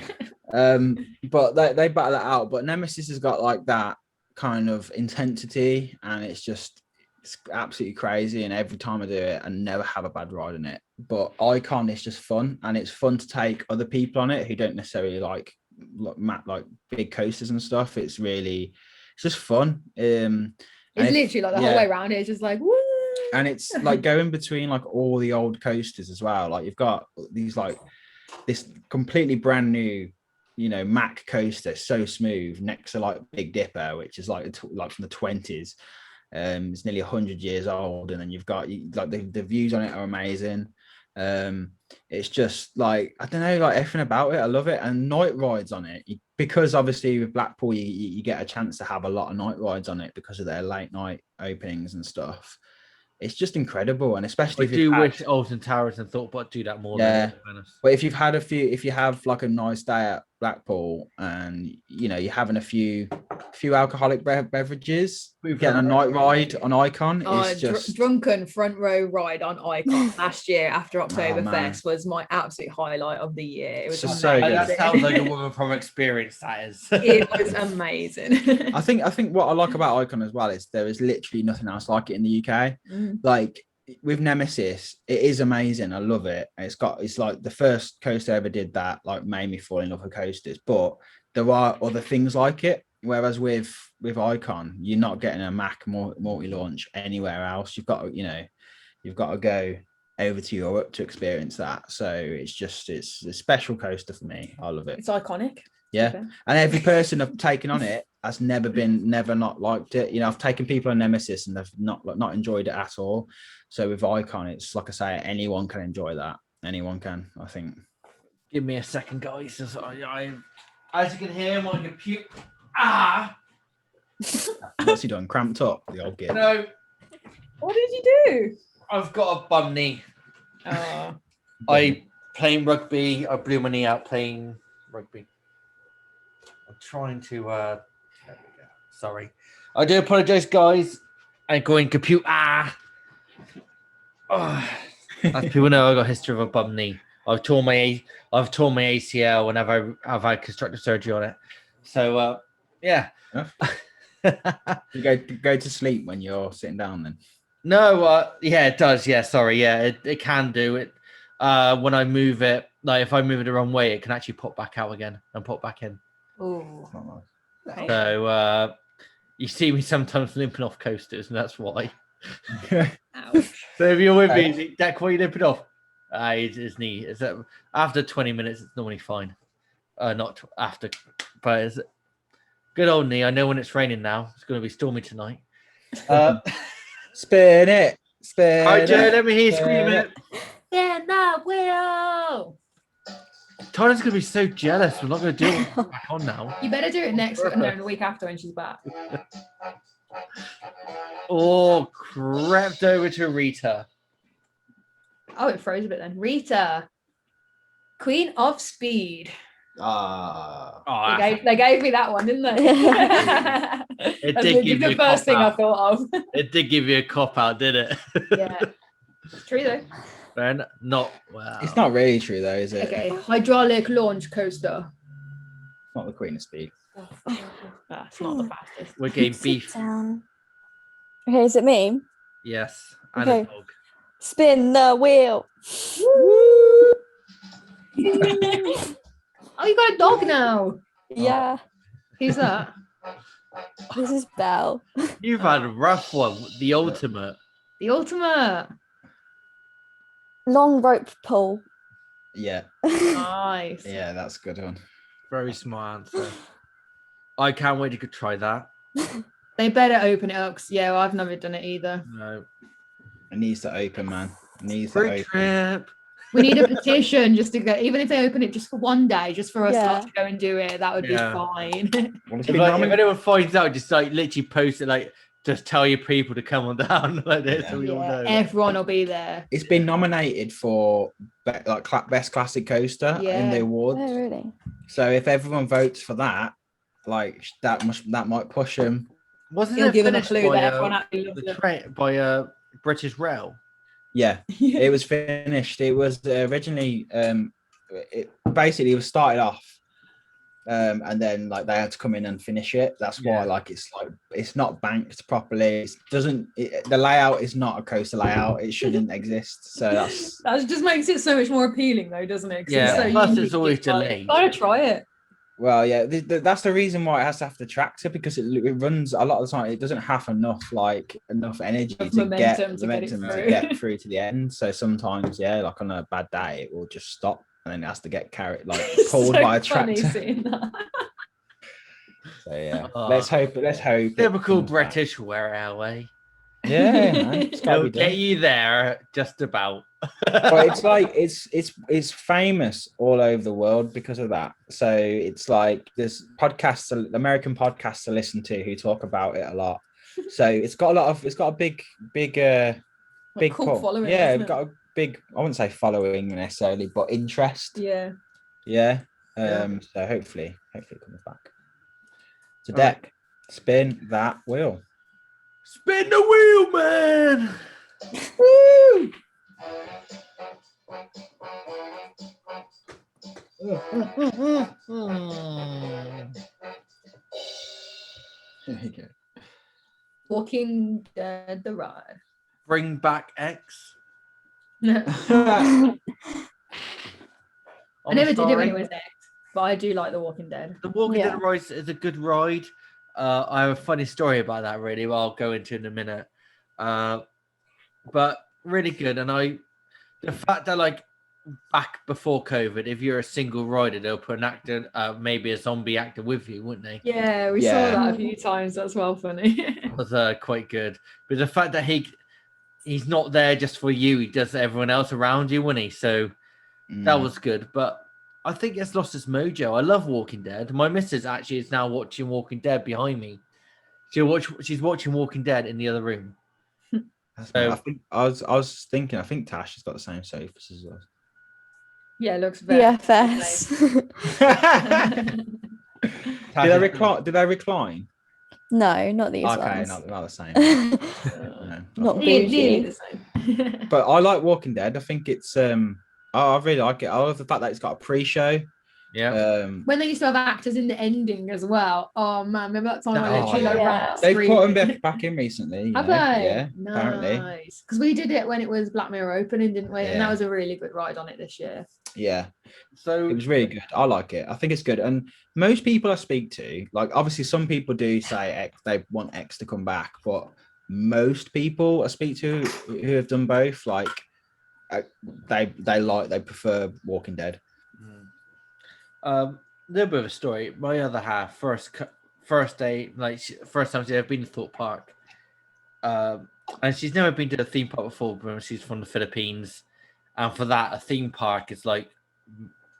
No. But they battle it out. But Nemesis has got like that kind of intensity, and it's absolutely crazy. And every time I do it, I never have a bad ride on it. But Icon is just fun, and it's fun to take other people on it who don't necessarily like big coasters and stuff. It's just fun. It's literally like the whole way around. It's just like woo. And it's like going between like all the old coasters as well. Like you've got these like this completely brand new, Mack coaster, so smooth, next to like Big Dipper, which is like from the 20s. It's nearly 100 years old, and then you've got like the views on it are amazing. It's just like, I don't know, like everything about it, I love it. And night rides on it, because obviously with Blackpool you get a chance to have a lot of night rides on it because of their late night openings and stuff. It's just incredible, and especially I do wish Alton Towers and Thought do that more. Yeah. Than Venice. But if you have like a nice day at Blackpool, and you're having a few alcoholic beverages, getting a night ride on Icon is just drunken front row ride on Icon last year after man. Oktoberfest was my absolute highlight of the year. It was It's so amazing. good. That sounds like a woman from experience. That is. It was amazing. I think what I like about Icon as well is there is literally nothing else like it in the UK. Like with Nemesis, it is amazing. I love it. It's like the first coaster I ever did that like made me fall in love with coasters. But there are other things like it. Whereas with Icon, you're not getting a Mack multi-launch anywhere else. You've got to go over to Europe to experience that. So it's a special coaster for me. I love it. It's iconic. Yeah. Okay. And every person I've taken on it has never not liked it. I've taken people on Nemesis and they've not enjoyed it at all. So with Icon, it's like I say, anyone can enjoy that. Anyone can, I think. Give me a second, guys. As you can hear, my computer. What's he done? Cramped up, the old git. No, What did you do? I've got a bum knee. I playing rugby. I blew my knee out playing rugby. I'm trying to. There we go. Sorry, I do apologize, guys. I'm going computer. As people know, I got a history of a bum knee. I've torn my ACL whenever I've had constructive surgery on it. So yeah. You go to sleep when you're sitting down then? No, yeah, it does. Yeah, sorry. Yeah, it can do it. When I move it, like if I move it the wrong way, it can actually pop back out again and pop back in. Oh, It's not nice. So you see me sometimes limping off coasters, and that's why. ouch. So if you're with Okay. me, Deck, why are you limping off? His knee. Is that after 20 minutes? It's normally fine. Not after, but it's good old knee. I know when it's raining now. It's going to be stormy tonight. Spin it. Spin All right, Joe, it. let me hear you spin screaming it. it. Yeah, no, Will. Tyler's going to be so jealous. We're not going to do it back on now. You better do it next week. No, the week after when she's back. Oh, crept over to Rita. Oh, it froze a bit then. Rita, Queen of Speed. Ah. Oh, They gave me that one, didn't they? It That's did literally give you the a first thing I cop-out. thought of. it did give you a cop out, did it? Yeah, it's true though. Then not well. It's not really true though, is it? Okay, hydraulic launch coaster. It's not the Queen of Speed. That's not the fastest. We're getting Sit beef. down. Okay, is it me? Yes, and a Okay. dog. Spin the wheel. Oh, you got a dog now. Yeah, Who's that? this is Belle. You've had a rough one. The ultimate. The ultimate. Long rope pull. Yeah. Nice. Yeah, that's a good one. Very smart answer. I can't wait to try that. They better open it up. 'Cause, yeah, I've never done it either. No. It needs to open, man. It needs to Free open. trip. We need a petition just to go, even if they open it just for one day, just for us Yeah. lot to go and do it, that would Yeah. be fine. Well, it's If, been if anyone finds out, just like literally post it, like just tell your people to come on down like this, so we all Yeah, know. everyone will be there. It's been nominated for best classic coaster in Yeah. the awards. Oh, really? So if everyone votes for that, like that might push them. Wasn't You'll it give them a finished clue by, that everyone actually loves the it. train by British Rail? Yeah, it was finished. It was originally it basically was started off, and then like they had to come in and finish it. That's why Yeah. it's not banked properly. The layout is not a coaster layout. It shouldn't exist. So that's That just makes it so much more appealing, though, doesn't it? 'Cause Yeah, so plus unique. it's always It's like, delayed. Gotta try it. well, yeah. That's the reason why it has to have the tractor, because it runs a lot of the time. It doesn't have enough energy Enough to get momentum to get it momentum to through. get through to the end. So sometimes, yeah, like on a bad day, it will just stop and then it has to get carried pulled So by a funny tractor. seeing that. So yeah, Oh. let's hope. it Typical comes back. British railway. Yeah, man, it's gotta It'll be get done. you there just about. But it's like it's famous all over the world because of that. So it's like there's American podcasts to listen to who talk about it a lot. So it's got a big Like, cult pull. following, Yeah, hasn't it's got a big, I wouldn't say following necessarily, but interest. Yeah. Yeah. Yeah. So hopefully it comes back. So All right. Deck, spin that wheel. Spin the wheel, man. Woo! There you go. Walking Dead the ride. Bring back X. I I'm never did it when sorry. it was X, but I do like The Walking Dead. The Walking Yeah. Dead ride is a good ride. I have a funny story about that, really. Well, I'll go into in a minute. But really good. And the fact that like back before COVID, if you're a single rider, they'll put an actor, maybe a zombie actor with you, wouldn't they? Yeah, we Yeah. saw that a few times. That's well funny. It was quite good. But the fact that he's not there just for you, he does everyone else around you, wouldn't he? So that was good. But I think it's lost its mojo. I love Walking Dead. My missus actually is now watching Walking Dead behind me. She's watching Walking Dead in the other room. I think I was thinking. I think Tash has got the same sofas as us. Yeah, it looks very BFS. Did they recline? No, not these Okay, ones. not the same. No. Not nearly bougie. the same. But I like Walking Dead. I think it's I really like it. I love the fact that it's got a pre-show. Yeah. When they used to have actors in the ending as well. Oh man, remember that time I Oh, literally like yeah. ran out They've put them screaming? back in recently. you Have know? they? Yeah, apparently. Nice. Because we did it when it was Black Mirror opening, didn't we? And that Yeah. was a really good ride on it this year. Yeah, So it was really good. I like it. I think it's good. And most people I speak to, like obviously some people do say X, they want X to come back, but most people I speak to who have done both, like they prefer Walking Dead. little bit of a story. My other half, first day, first time she's ever been to Thorpe Park, and she's never been to a theme park before. But she's from the Philippines, and for that, a theme park is like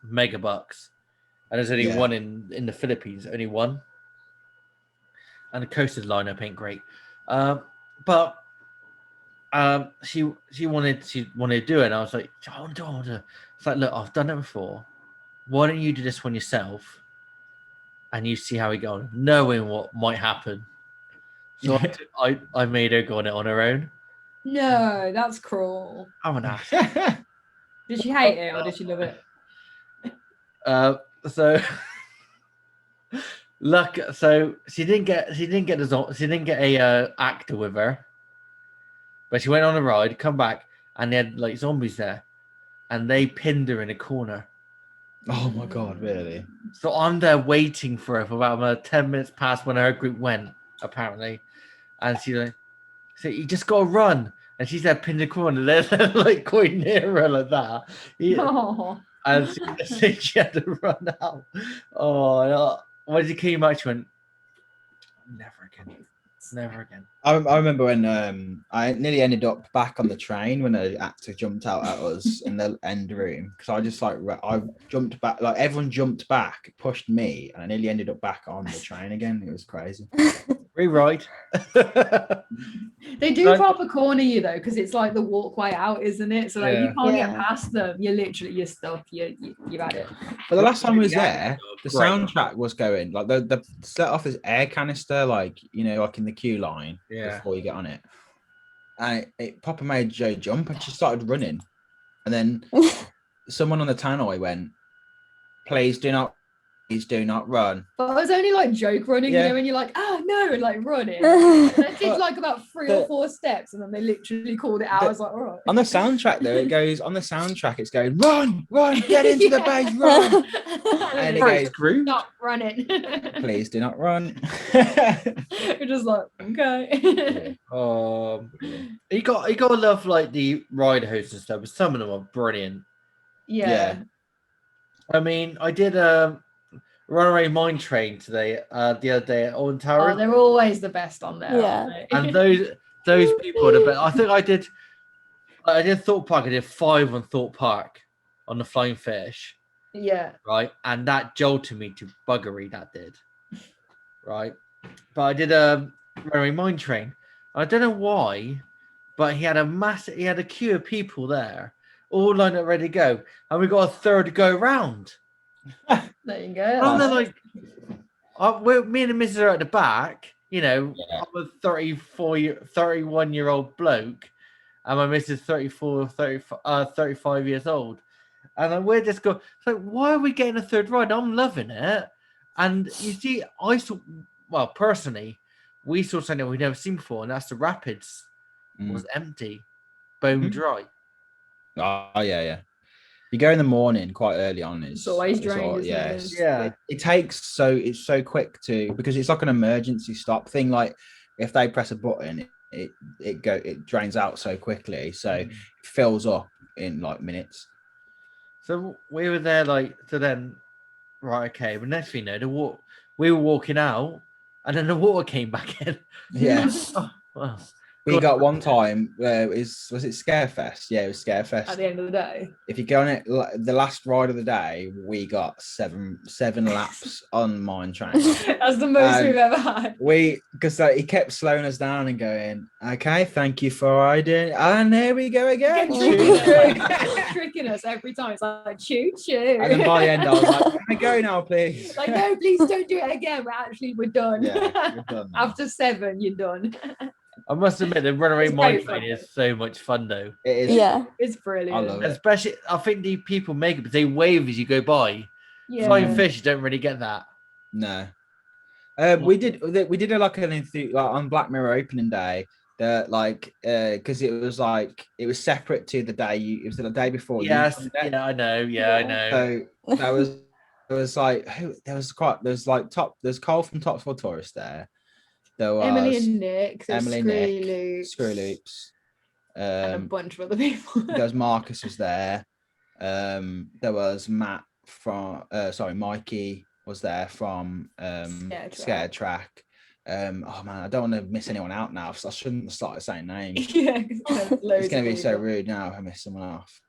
mega bucks, and there's only Yeah. one in the Philippines, only one, and the coastal lineup ain't great, but. She wanted to do it, and I was like, I want to do it. It's like, look, I've done it before. Why don't you do this one yourself, and you see how we go on, knowing what might happen. So I made her go on it on her own. No, that's cruel. I'm an ass. Did she hate it or did she love it? So luck. So she didn't get a actor with her, but she went on a ride, come back, and they had like zombies there, and they pinned her in a corner. Oh my god, really? So I'm there waiting for her for about 10 minutes past when her group went, apparently. And she's like, so you just gotta run. And she's there pinned in the corner. They're like quite near her like that. Oh. And she had to run out. Oh, when she came out, she went, never again. Never again. I remember when I nearly ended up back on the train when an actor jumped out at us in the end room, because I just like I jumped back, like everyone jumped back, pushed me, and I nearly ended up back on the train again. It was crazy. Rewrite. They do Like- proper corner you though, because it's like the walkway out, isn't it? So like Yeah. you can't get Yeah. past them. You're stuck. You've had it. But the last time I was Yeah. there, the Great. soundtrack was going like the set off this air canister, like like in the queue line before you get on it, and it proper made Joe jump, and she started running, and then someone on the tannoy went, please do not run. But it was only like joke running, Yeah. and you're like, oh no, and like running. And it did like about 3 or the- 4 steps, and then they literally called it out. I was like, all right. On the soundtrack though, it's going run, get into the base, run. And it First goes, group. Stop running. please do not run. You're just like, okay. You gotta love like the ride hosts and stuff, but some of them are brilliant. Yeah. I mean, I did Runaway Mine Train today, the other day at Owen Oh, Tower, they're always the best on there. Yeah. Aren't they? and those people are the best. I think I did Thorpe Park. I did 5 on Thorpe Park on the Flying Fish, Yeah. right, and that jolted me to buggery. That did, right, but I did a Runaway Mine Train. I don't know why, but he had a queue of people there, all lined up ready to go, and we got a third to go round. There you go. And they're like, me and the missus are at the back, I'm a 31-year-old bloke, and my missus 35 years old. And we're just going, so why are we getting a third ride? I'm loving it. And you see, personally, we saw something we've never seen before, and that's the Rapids was empty, bone dry. Oh yeah. You go in the morning quite early on. It's always drained, isn't yeah, it? Yeah. It takes it's so quick to, because it's like an emergency stop thing. Like if they press a button, it drains out so quickly, so it fills up in like minutes. So we were there then, right? Okay, but next thing you know, we were walking out, and then the water came back in. Yeah. Oh, wow. We got one time where was it Scarefest? Yeah, it was Scarefest. At the end of the day. If you go on it, the last ride of the day, we got seven laps on Mine Train. That's the most we've ever had. Because he kept slowing us down and going, okay, thank you for riding, and there we go again. Tricking us every time. It's like choo choo. And then by the end, I was like, can I go now, please? Like, no, please don't do it again. We're done. Yeah, we're done now. After 7, you're done. I must admit, the Runaway It's Mine very Train fun. is so much fun, though. It is. Yeah. It's brilliant. I love it. Especially, I think the people make it, but they wave as you go by. Yeah. Flying fish, you don't really get that. No. We did like like on Black Mirror opening day that like because it was separate to the day it was the day before. Yes, you come there. yeah, I know. Yeah, I know. So that was there's Cole from Top 4 Tourist there. There was Emily and Nick. There's Emily, Screwy Nick, Loops, Screw Loops. and a bunch of other people. There was Marcus was there. There was Matt from Mikey was there from Scared Track. Oh man, I don't want to miss anyone out now, so I shouldn't have started saying names. Yeah, It's going to be so rude now if I miss someone off.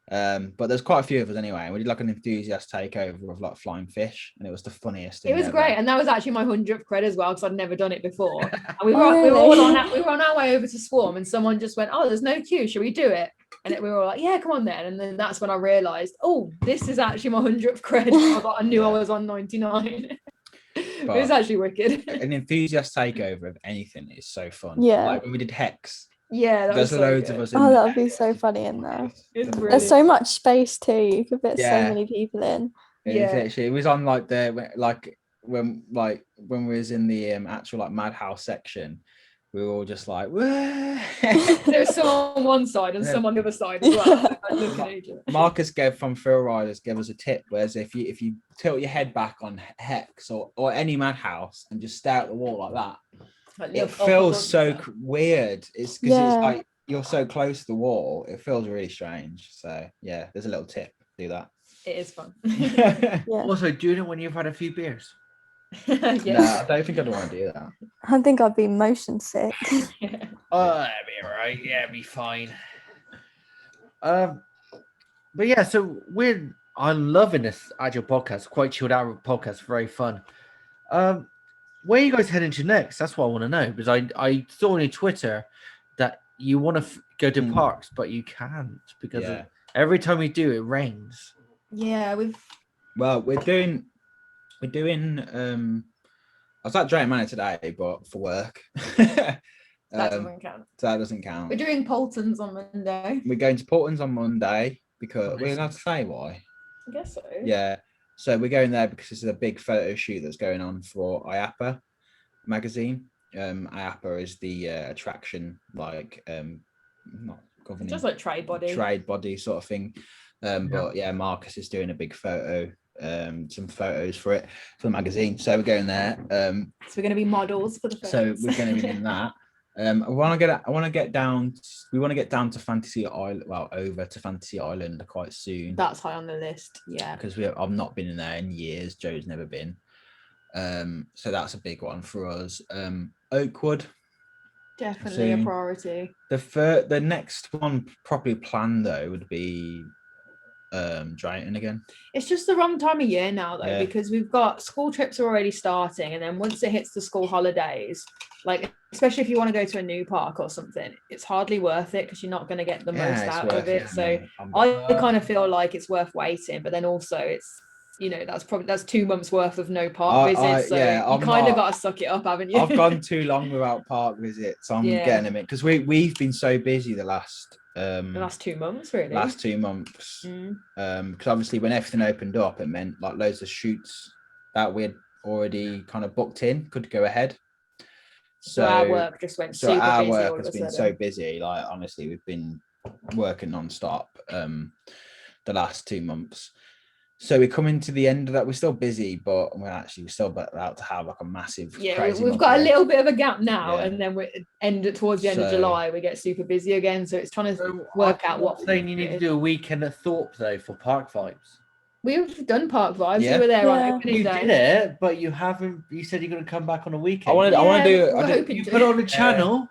But there's quite a few of us anyway. We did like an enthusiast takeover of like flying fish, and it was the funniest thing. It was ever. great, and that was actually my 100th cred as well because I'd never done it before. And we Oh, were all really? we were on our way over to Swarm, and someone just went, "Oh, there's no queue. Should we do it?" And we were all like, "Yeah, come on then." And then that's when I realised, oh, this is actually my 100th cred. I knew I was on 99. It was actually wicked. An enthusiast takeover of anything is so fun. Yeah. Like when we did Hex, Yeah, that there's was so loads good. of us. In Oh, that there. would be so funny in there. It's The- brilliant. There's so much space too. You could fit Yeah. so many people in. It was on like when we was in the actual like Madhouse section, we were all just like, "Wah." There was some on one side and Yeah. some on the other side as well. Like, looking at each other. Marcus from Thrill Riders gave us a tip, whereas if you tilt your head back on Hex or any Madhouse and just stare at the wall like that, Like, it look up feels above so yourself. weird. It's because Yeah. it's like you're so close to the wall. It feels really strange. So yeah, there's a little tip. Do that. It is fun. Yeah. Also, doing it when you've had a few beers. No, Yeah. I don't think I'd want to do that. I think I'd be motion sick. Yeah. Oh, that'd be alright. Yeah, it'd be fine. But yeah, so I'm loving this actual podcast. Quite chilled out podcast, very fun. Where are you guys heading to next? That's what I want to know because I saw on your Twitter that you want to go to parks, but you can't because Yeah. every time you do, it rains. Yeah, Well, we're doing. I was at Drake Manor today, but for work. that So doesn't count. that doesn't count. We're doing Poltons on Monday. We're going to Portland's on Monday because we're Nice. allowed to say why. I guess so. Yeah. So we're going there because this is a big photo shoot that's going on for IAPA magazine. IAPA is the attraction, like not governing Just like trade body. trade body sort of thing. But yeah, Marcus is doing a big photo, some photos for it for the magazine. So we're going there. So we're going to be models for the So photos. we're going to be doing that. I want to get down. We want to get down to Fantasy Island. Well, over to Fantasy Island quite soon. That's high on the list. Yeah. Because I've not been in there in years. Joe's never been. So that's a big one for us. Oakwood. Definitely a soon. priority. The next one properly planned though would be Drayton again. It's just the wrong time of year now though, Yeah. because we've got school trips are already starting, and then once it hits the school holidays, like especially if you want to go to a new park or something, it's hardly worth it because you're not going to get the most it's out worth of it. So I'm- I kind of feel like it's worth waiting, but then also it's that's 2 months worth of no park visits. So I'm you kind of not- got to suck it up, haven't you? I've gone too long without park visits. I'm Yeah. getting them in because we've been so busy the last the last 2 months, really. last 2 months. Mm. Because obviously when everything opened up, it meant like loads of shoots that we'd already kind of booked in could go ahead. So our work just went super our busy all work of has a been sudden. so busy. Like honestly, we've been working non-stop the last 2 months. So we're coming to the end of that. We're still busy, but we're still about to have like a massive. Yeah, crazy we've month got a ahead. little bit of a gap now, Yeah. and then towards the end of So- July, we get super busy again. So it's trying to So work I'm out what not saying you need to do a weekend at Thorpe though for park vibes. We've done park vibes. Yeah. We were there Yeah. on opening You day. did it, but you haven't. You said you're going to come back on a weekend. I want to. I want to do. we're I do- hoping You to. put it on the channel.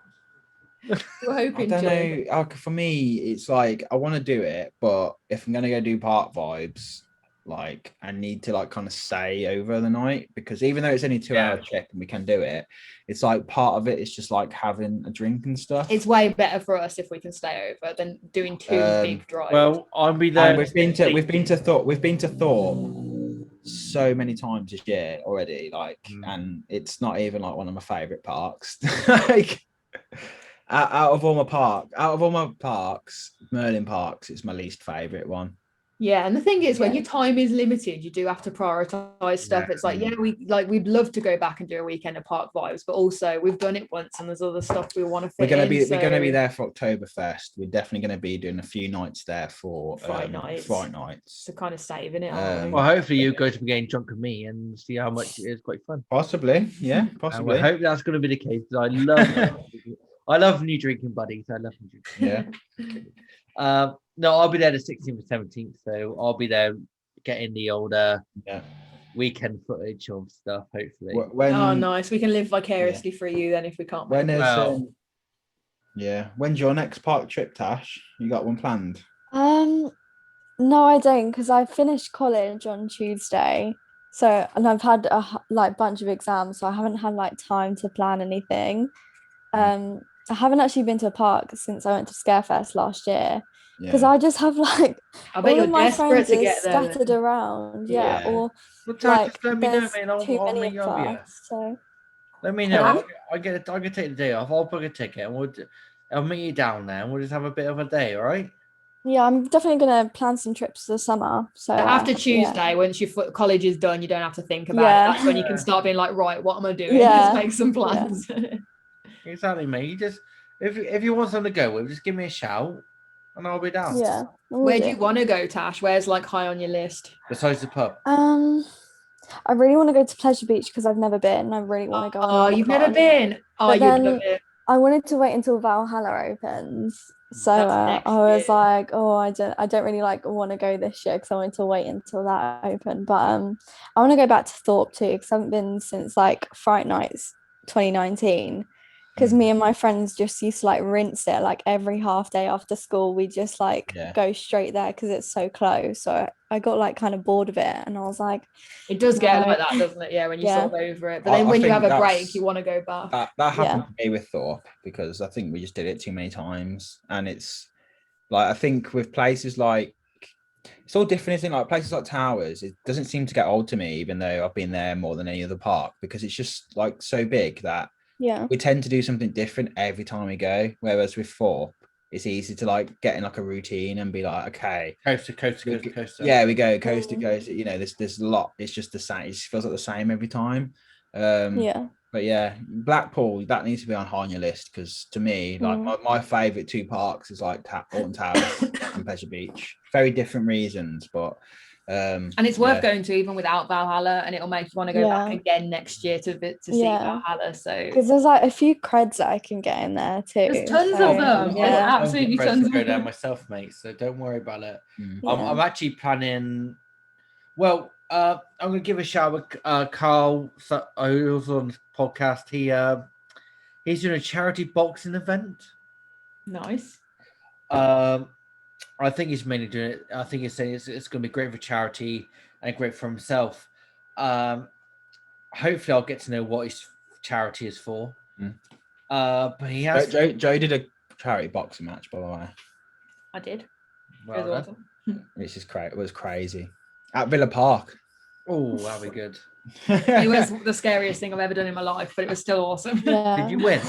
We're I hoping don't to. know. For me, it's like I want to do it, but if I'm gonna go do park vibes, like I need to like kind of stay over the night because even though it's only 2 hour trip and we can do it, it's like part of it is just like having a drink and stuff. It's way better for us if we can stay over than doing two big drives. Well, I'll be there. And we've been to Thorpe so many times this year already, like, and it's not even like one of my favorite parks. Like out of all my parks, Merlin Parks is my least favorite one. Yeah, and the thing is, when Yeah. your time is limited, you do have to prioritize stuff. Yeah. It's like, yeah, we'd love to go back and do a weekend of Park Vibes, but also we've done it once, and there's other stuff we want to fit We're in. gonna be so- there for Oktoberfest. We're definitely gonna be doing a few nights there for Fright nights. Fright nights. So kind of saving it. aren't we? Well, hopefully you go to be getting drunk with me and see how much it is quite fun. Possibly, yeah, And possibly. I hope that's going to be the case. 'Cause I love new drinking buddies. I love new drinking. Yeah. No, I'll be there the 16th and 17th, so I'll be there getting the older Yeah. weekend footage of stuff. Hopefully, When Oh, nice. We can live vicariously through you then if we can't. when make is it. Well- yeah, when's your next park trip, Tash? You got one planned? No, I don't, because I finished college on Tuesday. So, and I've had a bunch of exams, so I haven't had like time to plan anything. I haven't actually been to a park since I went to Scarefest last year, because Yeah. I just have like I bet all you're of my desperate friends to are get there. scattered around, yeah, Yeah. or well, Tash, like just let me know, there's man. I'll too many meet of up here. us. So Let me know. Huh? I can take the day off. I'll book a ticket and I'll meet you down there and we'll just have a bit of a day. All right. yeah, I'm definitely gonna plan some trips for the summer. So After yeah. Tuesday, once your college is done, you don't have to think about Yeah. it. That's when you can start being like, right, what am I doing? Yeah. Let's make some plans. Exactly, mate. You just if you want something to go with, just give me a shout and I'll be down. Yeah. will Where do do. you want to go, Tash? Where's like high on your list? Besides the pub. I really want to go to Pleasure Beach because I've never been. I really want to go. Oh, on you've that never one. been? Oh, But you'd then- love it. I wanted to wait until Valhalla opens. So That's next I was year. like, oh, I don't really like want to go this year because I wanted to wait until that opened. But I want to go back to Thorpe too because I haven't been since like Fright Nights 2019. Because me and my friends just used to like rinse it like every half day after school. We just like Yeah. go straight there because it's so close. So I got like kind of bored of it, and I was like, It does get No. like that, doesn't it? Yeah, when you're Yeah. sort of over it. But I then when you think have a that's- break, you want to go back. That happened to me with Thorpe because I think we just did it too many times, and it's like I think with places like it's all different, isn't it? Like places like Towers, it doesn't seem to get old to me, even though I've been there more than any other park because it's just like so big that yeah, we tend to do something different every time we go. Whereas with Thorpe, it's easy to like get in like a routine and be like, okay, Coast to coast to coast to coast. yeah, we go coast to Mm. coast. You know, there's a lot. It's just the same. It just feels like the same every time. yeah. But yeah, Blackpool, that needs to be on high on your list because to me, like my favorite two parks is like Alton Towers and Pleasure Beach. Very different reasons, but And it's worth yeah. going to even without Valhalla, and it'll make you want to go back Yeah. again next year to see Yeah. Valhalla. So Because there's like a few creds that I can get in there too. There's tons of so, them. Yeah. Yeah. absolutely I'm tons to go of there them. myself, mate. So don't worry about it. Mm. Yeah. I'm actually planning. Well, I'm gonna give a shout out. Carl, who was on the podcast. He's doing a charity boxing event. Nice. I think he's mainly doing it. I think he's saying it's going to be great for charity and great for himself. Hopefully, I'll get to know what his charity is for. Mm. But he has. Joe did a charity boxing match, by the way, I did. Well It was done. awesome. which is it was crazy at Villa Park. Oh, that'll be good. It was the scariest thing I've ever done in my life, but it was still awesome. Yeah. Did you win?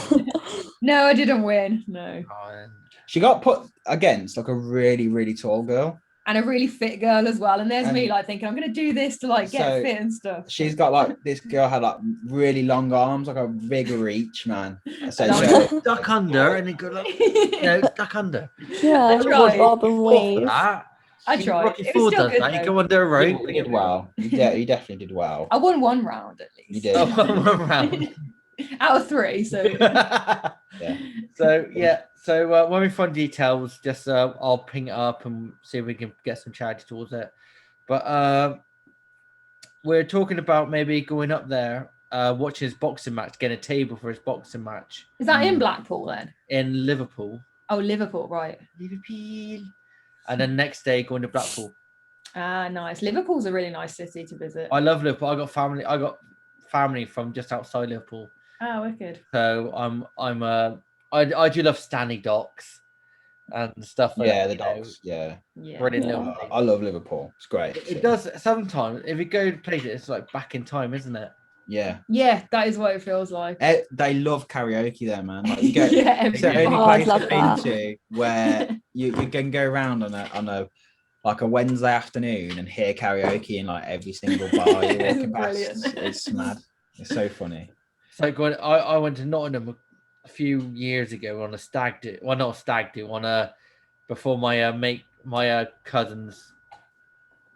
No, I didn't win. No. Oh, She got put against like a really, really tall girl. And a really fit girl as well. And there's me And- like thinking, I'm going to do this to like get So- fit and stuff. She's got like this girl had like really long arms, like a big reach, man. So That she- duck under and then go like, duck under. Yeah, I with tried. bob and Go for weave. that. I tried. Rocky It Four was still does good that. You though. go under a rope. you did well. You definitely did well. I won one round at least. You did. Oh, one round. Out of 3. So Yeah. So yeah, so when we find details, just I'll ping it up and see if we can get some charity towards it. But we're talking about maybe going up there, watching his boxing match, getting a table for his boxing match is that in Blackpool then? in Liverpool. Oh, Liverpool, right. Liverpool. And then next day going to Blackpool. Ah, nice. Liverpool's a really nice city to visit. I love Liverpool. I got family from just outside Liverpool. Oh, wicked. So I do love Stanley Docks and stuff like Yeah, that. the you know. dogs. Yeah. Yeah. Brilliant Yeah. little I love Liverpool. It's great. It does sometimes. If you go to places, it's like back in time, isn't it? Yeah. Yeah, that is what it feels like. They love karaoke there, man. Like you go, Yeah, it's the every- only Oh, I'd place love I've that. been to where you can go around on a like a Wednesday afternoon and hear karaoke in like every single bar you're walking past. Brilliant. It's mad. It's so funny. So going, I went to Nottingham a few years ago on a stag do. Well, not a stag do. On a before my cousin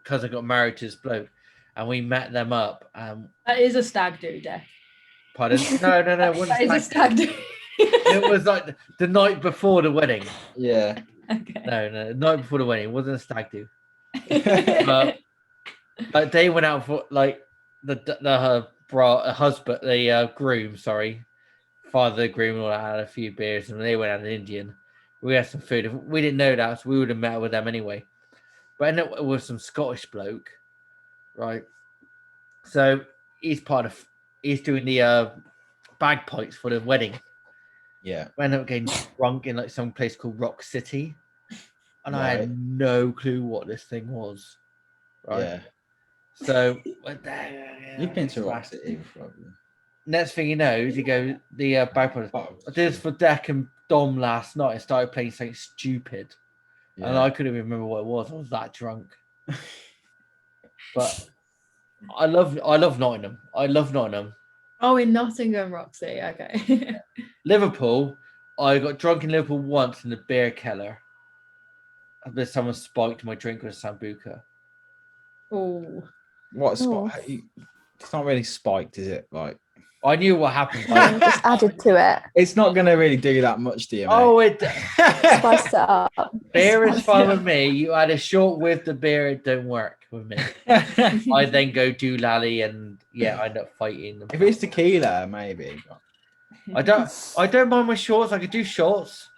got married to this bloke, and we met them up. That is a stag do, Deck. Pardon? No. It wasn't That is a stag do. It was like the night before the wedding. Yeah. Okay. No, the night before the wedding. It wasn't a stag do. But like they went out for like the husband, the groom, sorry, father of the groom, all that, had a few beers, and they went out an Indian. We had some food. If we didn't know that, so we would have met with them anyway. But ended up with some Scottish bloke, right? So he's doing the bagpipes for the wedding. Yeah. We ended up getting drunk in like some place called Rock City, and I Right. had no clue what this thing was. Right. Yeah. So You've been to Rock City before. next thing you know, you go the bagpipes. I did this for Deck and Dom last night. I started playing something stupid, and I couldn't even remember what it was. I was that drunk. But I love Nottingham. I love Nottingham. Oh, in Nottingham, Roxy. Okay. Liverpool. I got drunk in Liverpool once in the beer cellar. But someone spiked my drink with a sambuca. Oh. What Oh. spot? It's not really spiked, is it? Like, I knew what happened. Just added to it, it's not going to really do that much to you, mate. Oh, it spiced it up. beer is fine with me. You add a short with the beer, it don't work with me. I then go doolally and I end up fighting them. If it's tequila, maybe. I don't mind my shorts. I could do shots,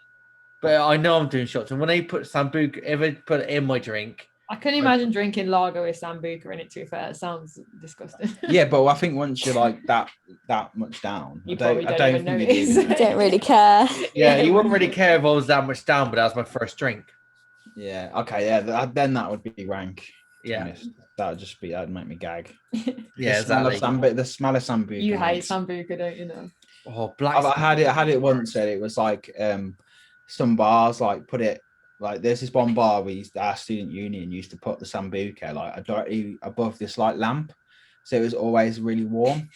but I know I'm doing shots. And when they put sambuca, if I put it in my drink, I couldn't imagine drinking lager with sambuca in it, to be fair. It sounds disgusting. Yeah, but I think once you're like that much down, You I probably don't don't even think notice. you do. Don't really care. you wouldn't really care if I was that much down, but that was my first drink. Yeah. Okay. Yeah. Then that would be rank. to be Yeah, honest. That'd make me gag. yeah, The smell of exactly. the smell of sambuca. You hate makes- sambuca, don't you know? Oh, black. I had it once, and it was like some bars like put it like there's this one bar our student union used to put the sambuca like directly above this like lamp, so it was always really warm.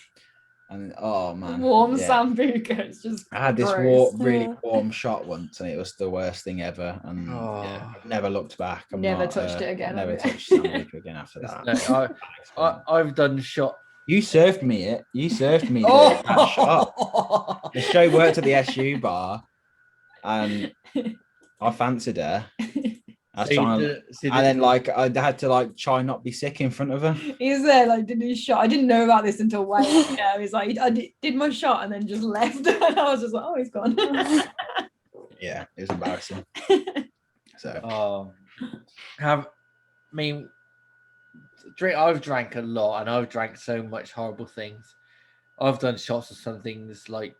And oh man, Warm yeah. sambuca. It's just. I had this gross. really Yeah. warm shot once, and it was the worst thing ever. And Oh. I've never looked back. Never touched it again, Never have you? touched sambuca again after that. No, I've done shot. You served me it. You served me Oh, that shot. The show worked at the SU bar, and I fancied her. I was trying, and then like I had to like try not be sick in front of her. He's there, like, did his shot. I didn't know about this until way later. He's like, I did my shot and then just left. And I was just like, oh, he's gone. Yeah, it was embarrassing. So I've drank a lot, and I've drank so much horrible things. I've done shots of some things like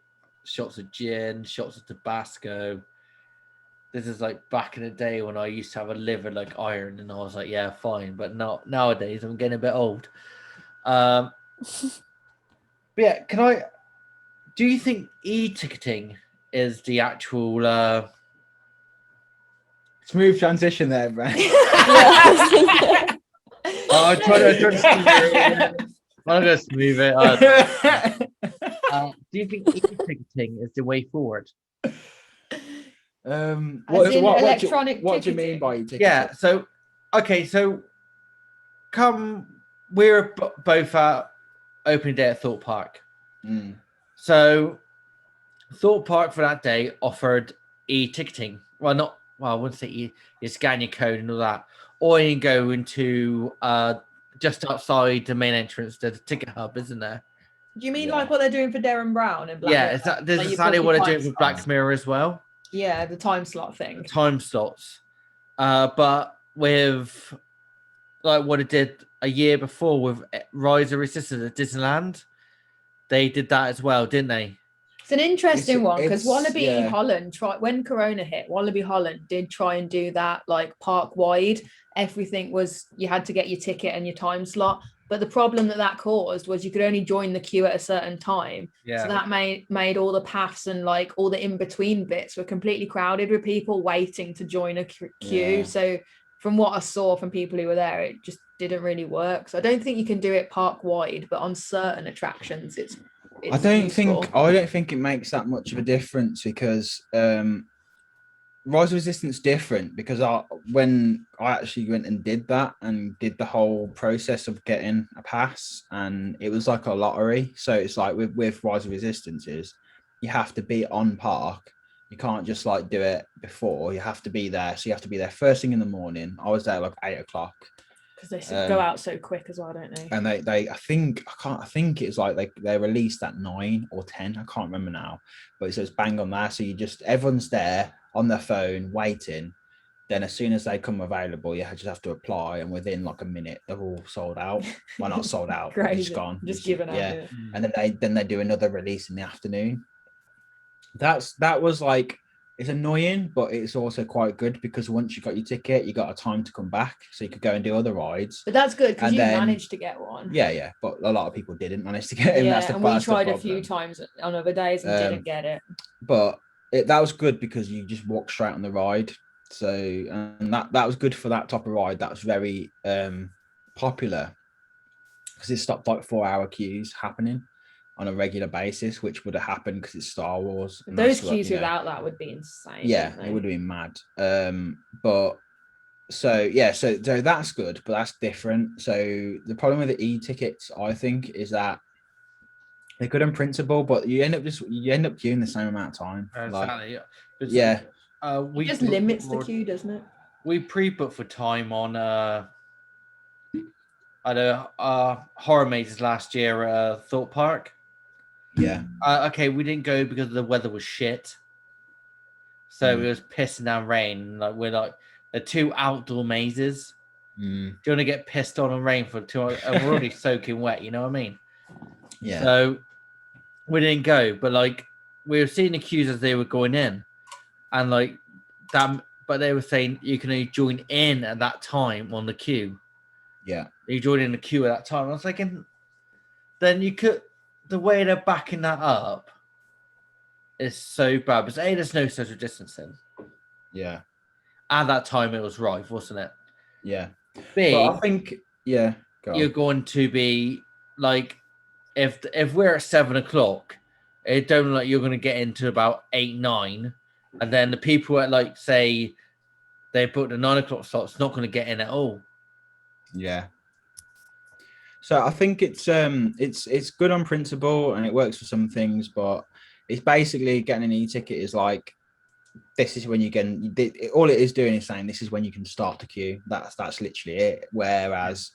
shots of gin, shots of Tabasco. This is like back in the day when I used to have a liver like iron, and I was like, yeah, fine. But not nowadays, I'm getting a bit old. But yeah, do you think e-ticketing is the actual smooth transition there, bro. I'm trying to smooth it. I'm gonna smooth it. Do you think e-ticketing is the way forward? As What in do electronic you mean ticketing? by ticketing? Yeah. So, okay. So, we're both at opening day at Thorpe Park. Mm. So, Thorpe Park for that day offered e-ticketing. Well, I wouldn't say you scan your code and all that, or you can go into just outside the main entrance. There's a ticket hub, isn't there? Do you mean Yeah. like what they're doing for Darren Brown and Black Yeah, Mirror? there's Like you exactly book what your they're doing time with Black slots? Mirror as well. Yeah, the time slot thing. Time slots. But with like what it did a year before with Rise of Resistance at Disneyland, they did that as well, didn't they? It's an interesting one because it's- Wallaby yeah. Holland when Corona hit, Wallaby Holland did try and do that like park wide. Everything was you had to get your ticket and your time slot. But the problem that caused was you could only join the queue at a certain time. Yeah. So that made all the paths and like all the in-between bits were completely crowded with people waiting to join a queue. Yeah. So from what I saw from people who were there, it just didn't really work. So I don't think you can do it park wide, but on certain attractions, it's I don't useful. think it makes that much of a difference because Rise of Resistance different because when I actually went and did that and did the whole process of getting a pass, and it was like a lottery. So it's like with Rise of Resistances, you have to be on park. You can't just like do it before. You have to be there. So you have to be there first thing in the morning. I was there like 8 o'clock. Because they go out so quick as well, don't they? And I think it's like they're released at 9 or 10. I can't remember now, but it says bang on there. So everyone's there on their phone waiting. Then as soon as they come available, you just have to apply, and within like a minute, they're all sold out. Well, not sold out, they're just Crazy. gone. Just given out. Yeah. Yeah. And then they do another release in the afternoon. That was like, it's annoying, but it's also quite good because once you got your ticket, you got a time to come back, so you could go and do other rides. But that's good because And you then- managed to get one. Yeah, but a lot of people didn't manage to get in. Yeah, That's the, and we that's the tried a few problem. times on other days and didn't get it. But that was good because you just walk straight on the ride. So and that was good for that type of ride. That was very popular because it stopped like 4-hour queues happening on a regular basis, which would have happened because it's Star Wars. and Those that's what, queues you know, without that would be insane. yeah, wouldn't it they? would have been mad. But so that's good, but that's different. So the problem with the e-tickets, I think, is that they're good in principle, but you end up queuing the same amount of time. Like, Exactly. But yeah, we It just booked limits the more- queue, doesn't it? We pre-booked for time on horror mazes last year at Thought Park. yeah, Okay, we didn't go because the weather was shit. So Mm. it was pissing down rain. Like we're like the 2 outdoor mazes. Mm, Do you want to get pissed on and rain for 2 hours? And we're already soaking wet, you know what I mean? yeah, So we didn't go, but like we were seeing the queues as they were going in, and like that. But they were saying you can only join in at that time on the queue. yeah, You join in the queue at that time. I was thinking, then you could. The way they're backing that up is so bad. Because A, there's no social distancing. yeah, At that time, it was rife, wasn't it? yeah. B, But I think, yeah, go on. you're going to be like, if we're at 7 o'clock, it don't look like you're going to get into about 8, 9, and then the people at like say they put the 9 o'clock slots not going to get in at all. Yeah. So I think it's good on principle and it works for some things, but it's basically getting an e-ticket is like, this is when you can. All it is doing is saying this is when you can start to queue. That's literally it. Whereas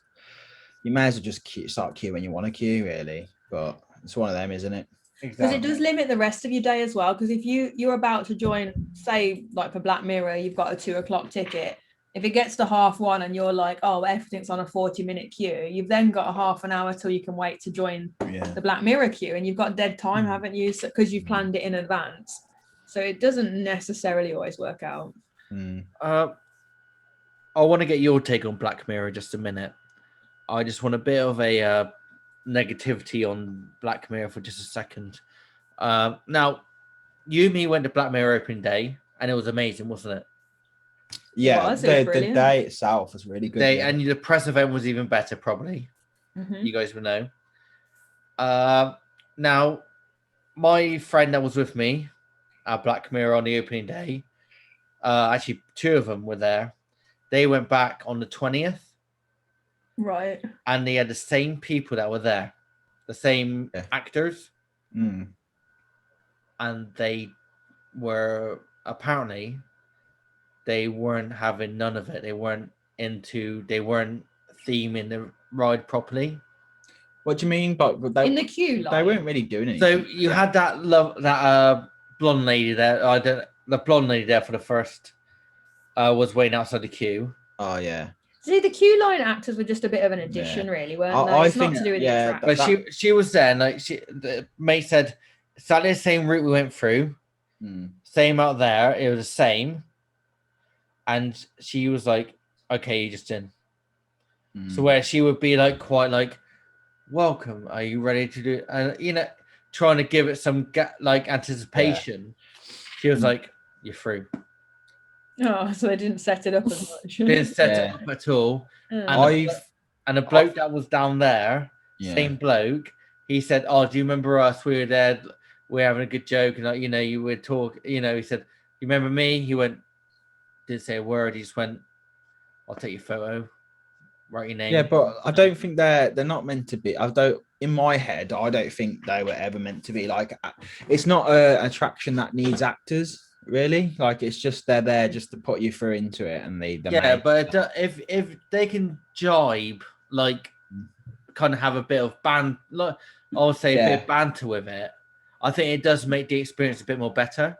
you may as well just start queue when you want to queue, really. But it's one of them, isn't it? Because it does limit the rest of your day as well. Because if you're about to join, say like for Black Mirror, you've got a 2 o'clock ticket. If it gets to 1:30 and you're like, oh, everything's on a 40-minute queue, you've then got a half an hour till you can wait to join Yeah. the Black Mirror queue, and you've got dead time, haven't you? Because you've planned it in advance. So it doesn't necessarily always work out. Mm. I want to get your take on Black Mirror just a minute. I just want a bit of a negativity on Black Mirror for just a second. Now, you and me went to Black Mirror opening day, and it was amazing, wasn't it? Yeah, was, it was the brilliant. day itself was really good. yeah. And the press event was even better, probably. Mhm. You guys will know. Now, my friend that was with me at Black Mirror on the opening day, actually 2 of them were there. They went back on the 20th, Right. and they had the same people that were there, the same Yeah. actors, Mm. and they were apparently they weren't having none of it. They weren't theming the ride properly. What do you mean? But they, In the queue line. they weren't really doing So anything. you had that blonde lady there. The blonde lady there for the first was waiting outside the queue. Oh yeah. See, the queue line actors were just a bit of an addition, really, weren't they? I It's not think- to do with yeah, the attraction. But she was there, and like the mate said, exactly the same route we went through, Mm. same out there. It was the same, and she was like, "Okay, you just in." So Mm. where she would be like quite like, "Welcome, are you ready to do?" And trying to give it some like anticipation. She was Mm. like, "You're through." Oh, so they didn't set it up as much. Didn't set Yeah. it up at all. Yeah. And I've a bloke that was down there, yeah. same bloke, he said, "Oh, do you remember us? We were there. We're having a good joke, and like, you know, you would talk. You know," he said, "You remember me?" He went, didn't say a word. He just went, "I'll take your photo, write your name." Yeah, but I don't think they're not meant to be. I don't. In my head, I don't think they were ever meant to be like. It's not an attraction that needs actors, really. Like it's just they're there just to put you through into it, and they Yeah, make- but if they can jibe, like, kind of have a bit of like, I would say a bit Yeah. of banter with it, I think it does make the experience a bit more better.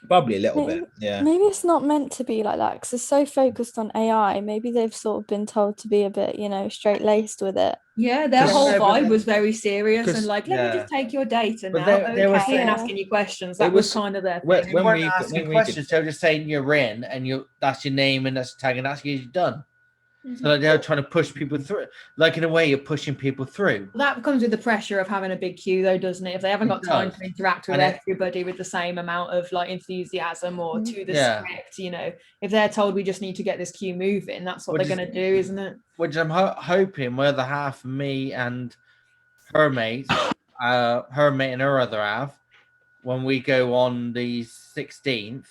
probably a little bit. Yeah, Maybe it's not meant to be like that because it's so focused on AI. Maybe they've sort of been told to be a bit, straight laced with it. Yeah, their 'Cause- whole Yeah, but vibe was very serious 'cause- and like, let me yeah. just take your data But now. they were Okay, saying- and asking you questions. That It was was- kind of their when- thing. They weren't we- asking when we questions; they were just saying you're in, and that's your name, and that's your tag, and that's you're done. So like, they're trying to push people through. Like in a way, you're pushing people through. That comes with the pressure of having a big queue, though, doesn't it? If they haven't It got time does. to interact with And it- everybody with the same amount of like enthusiasm or to the Yeah. script, if they're told we just need to get this queue moving, that's what Which they're going to do, isn't it? Which I'm hoping my other half, me and her mate, her mate and her other half, when we go on the 16th,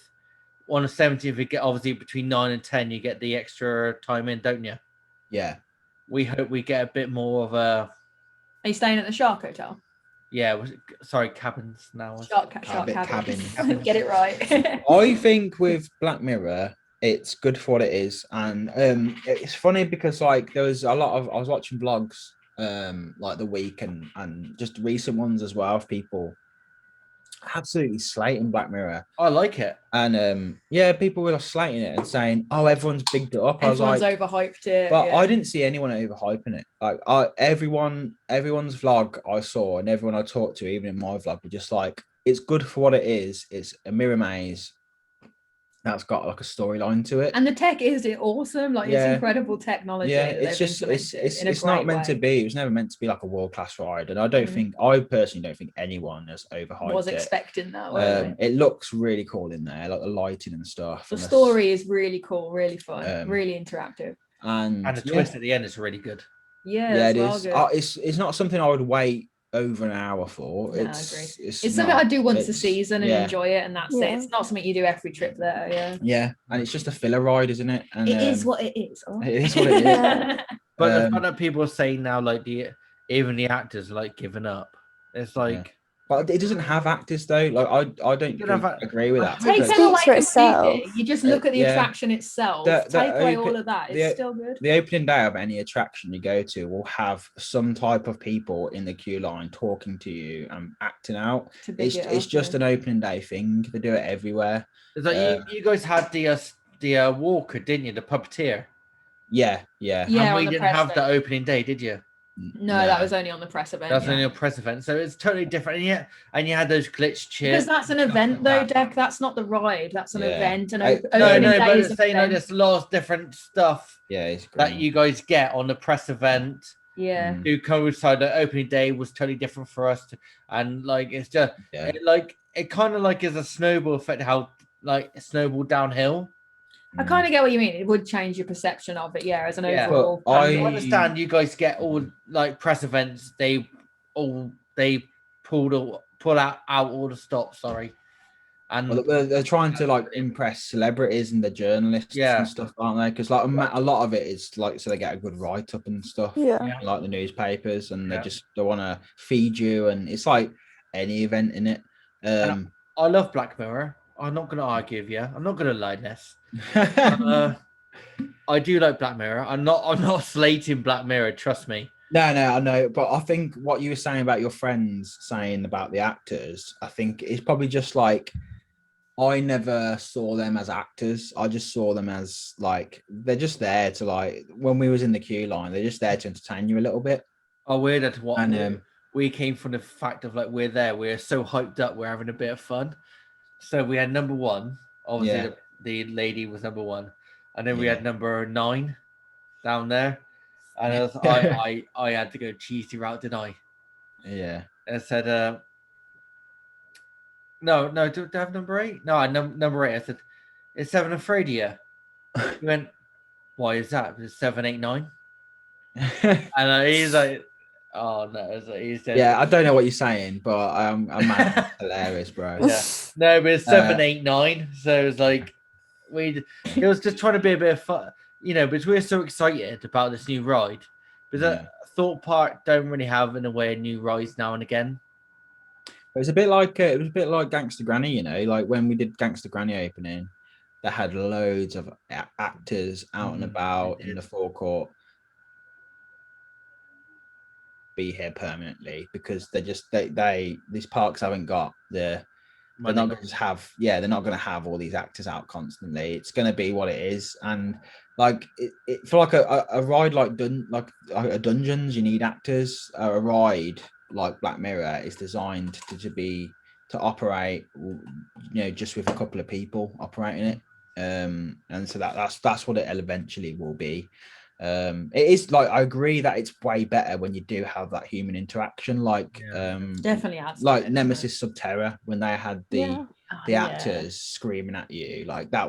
on the 17th, we get obviously between 9 and 10, you get the extra time in, don't you? yeah. We hope we get a bit more of a, Are you staying at the Shark Hotel? sorry, cabins now. Shark Cabin. cabin. Get it right. I think with Black Mirror, it's good for what it is, and it's funny because like there was a lot of I was watching vlogs like the week and just recent ones as well of people absolutely slating Black Mirror, I like it. and people were slating it and saying, "Oh, everyone's bigged it up." I was Everyone's like, overhyped it. but yeah. I didn't see anyone overhyping it. Like everyone's vlog I saw and everyone I talked to, even in my vlog, were just like, it's good for what it is. It's a mirror maze that's got like a storyline to it. And the tech is awesome. Like Yeah. it's incredible technology. Yeah, that it's they've just implemented in a it's not great meant to way. be. It was never meant to be like a world class ride, and I personally don't think anyone has overhyped Was it. expecting that. weren't they? It looks really cool in there, like the lighting and stuff. The and story is really cool, really fun, Um, really interactive. and And the twist at the end is really good. Yeah, yeah, it's it well is. good. It's not something I would wait over an hour for. No, I It's agree. it's It's something not. I do once a It's- season and yeah. enjoy it, and that's it. Yeah. It's not something you do every trip there. Yeah, Yeah, and it's just a filler ride, isn't it? And it is what it is. all right. it is what it is. Yeah. But the Um, fact that people are saying now, like even the actors are like giving up. It's like But it doesn't have actors though. Like I don't It doesn't have agree with that. Take Takes Because- it away Speaks for completely. itself. You just look at the Yeah. attraction itself. The Take away open- all of that. the- It's still good. The opening day of any attraction you go to will have some type of people in the queue line talking to you and acting out. To big It's it it's up, just yeah. an opening day thing. They do it everywhere. it's like you guys had the Walker, didn't you? The puppeteer. Yeah. Yeah, And on we the didn't press have day. that opening day, did you? No, that was only on the press event. That's yeah. only a press event, so it's totally different. And you had those glitch cheers. Because that's an stuff event, like though, that. Deck. That's not the ride. That's an Yeah. event. And I- No, opening no, day but is it's an saying like event. there's lots of different stuff Yeah, it's that great. you guys get on the press event. Yeah. Mm. To coincide, the opening day was totally different for us, and like it's just Yeah. it kind of like is a snowball effect. How like it snowballed downhill. I kind of get what you mean. It would change your perception of it, yeah, as an Yeah. overall. But I- I package. understand you guys get all like press events. They pull out all the stops. Sorry, and Well, they're trying to like impress celebrities and the journalists Yeah. and stuff, aren't they? Because like a lot of it is like so they get a good write up and stuff. Yeah. Yeah. Like the newspapers, and Yeah. they want to feed you, and it's like any event in it. I love Black Mirror. I'm not going to argue with you. I'm not going to lie, Ness. I do like Black Mirror. I'm not slating Black Mirror. Trust me. No, I know, but I think what you were saying about your friends saying about the actors, I think it's probably just like I never saw them as actors. I just saw them as like they're just there to like when we was in the queue line, they're just there to entertain you a little bit. Oh, we're that what And we came from the fact of like we're there. We're so hyped up. We're having a bit of fun. So we had number one. Obviously, Yeah. the lady was number one, and then we Yeah. had number 9 down there. And I had to go cheesy route, didn't I? yeah, And I said, no, do I have number 8? No, number 8. I said, is Seven afraid of you? He went, why is that? It's 7, 8, 9. And he's like, oh no. It's like, he said, Yeah, I don't know what you're saying, but I'm mad. Hilarious, bro. Yeah. No, but it's 7, Uh, 8, 9. So it's like it was just trying to be a bit of fun, because we were so excited about this new ride. Because Yeah. Thought Park don't really have in a way new rides now and again. It was a bit like Gangster Granny, like when we did Gangster Granny opening, they had loads of actors out and Mm, about they in did. the forecourt. Be here permanently because these parks haven't got they're Money. not going to have they're not going to have all these actors out constantly. It's going to be what it is, and like it for like a ride like a Dungeons, you need actors. A ride like Black Mirror is designed to operate, just with a couple of people operating it, and so that's what it eventually will be. It is like I agree that it's way better when you do have that human interaction, like Definitely adds to like it, doesn't Nemesis Subterra when they had the Yeah. it? the Yeah. actors screaming at you, like that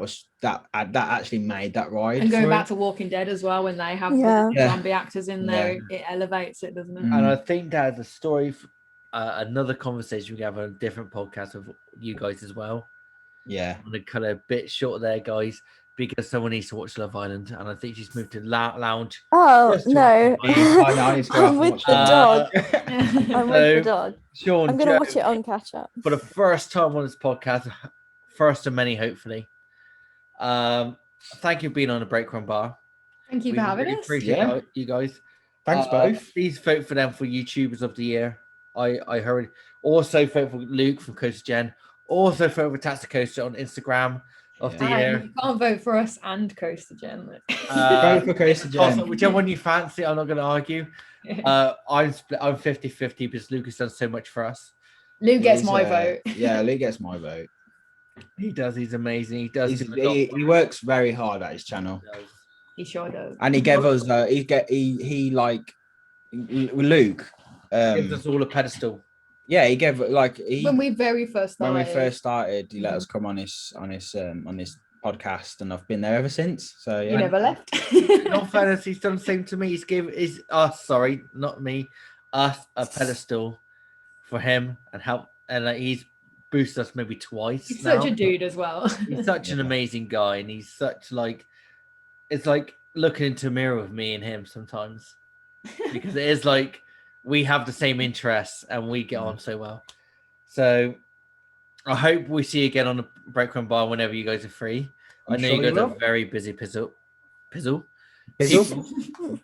actually made that ride. And going for back it. to Walking Dead as well, when they have Yeah. the zombie actors in there, Yeah. it elevates it, doesn't it? Mm. And I think that's a story, another conversation we have on a different podcast with you guys as well. Yeah, I'm gonna cut a bit short there, guys, because someone needs to watch Love Island, and I think she's moved to Lounge. Oh Just to- no. I need to go I'm off and with watch the that. dog. Uh, I'm with the So, dog. Sean, I'm gonna Joe, watch it on catch up. for the first time on this podcast, first of many, hopefully. Thank you for being on the Break Room Bar. Thank you We for having really us. appreciate Yeah. you guys. Thanks both. Please vote for them for YouTubers of the Year. I heard. Also vote for Luke from Coast Gen. Also vote for Taxi Coaster on Instagram of the Yeah. year. You can't vote for us and Coaster Gen. Vote for Coaster Also, Gen. whichever one you fancy, I'm not going to argue. I'm 50-50 because Luke has done so much for us. Lou gets He's, my vote. Yeah, Lee gets my vote. He does. He's amazing. He does. He works very hard at his channel, He sure does. and he gave us Luke. Gives us all a pedestal. Yeah, he gave When we very first when started. we first started, he let us come on his podcast, and I've been there ever since. So You yeah, never left. In all fairness, he's done the same to me. He's us a pedestal for him and help, and he's boosted us maybe twice. He's now. such a dude as well. He's such an Yeah. amazing guy, and he's such it's like looking into a mirror with me and him sometimes, because it is like we have the same interests and we get on so well. So I hope we see you again on the Break Room Bar whenever you guys are free. I I'm know sure you we guys are will. very busy. Pizzle. Pizzle,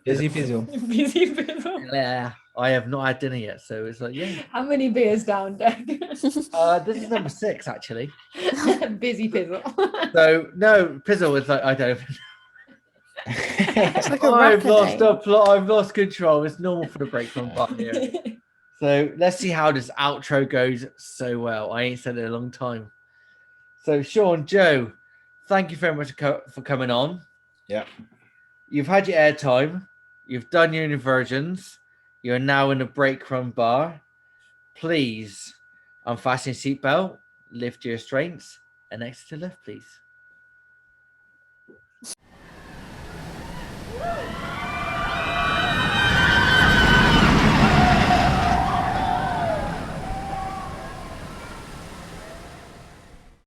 busy pizzle. Busy people. Yeah, I have not had dinner yet, so it's like How many beers down, Deck? This is number 6 actually. Busy pizzle. So no, Pizzle is like I don't. It's like a I've rapper lost name. a plot. I've lost control. It's normal for the Break Room Bar here. So let's see how this outro goes so well. I ain't said it in a long time. So Sean, Joe, thank you very much for coming on. Yeah. You've had your airtime. You've done your inversions. You're now in the Break Room Bar. Please unfasten your seatbelt, lift your restraints, and exit to left, please.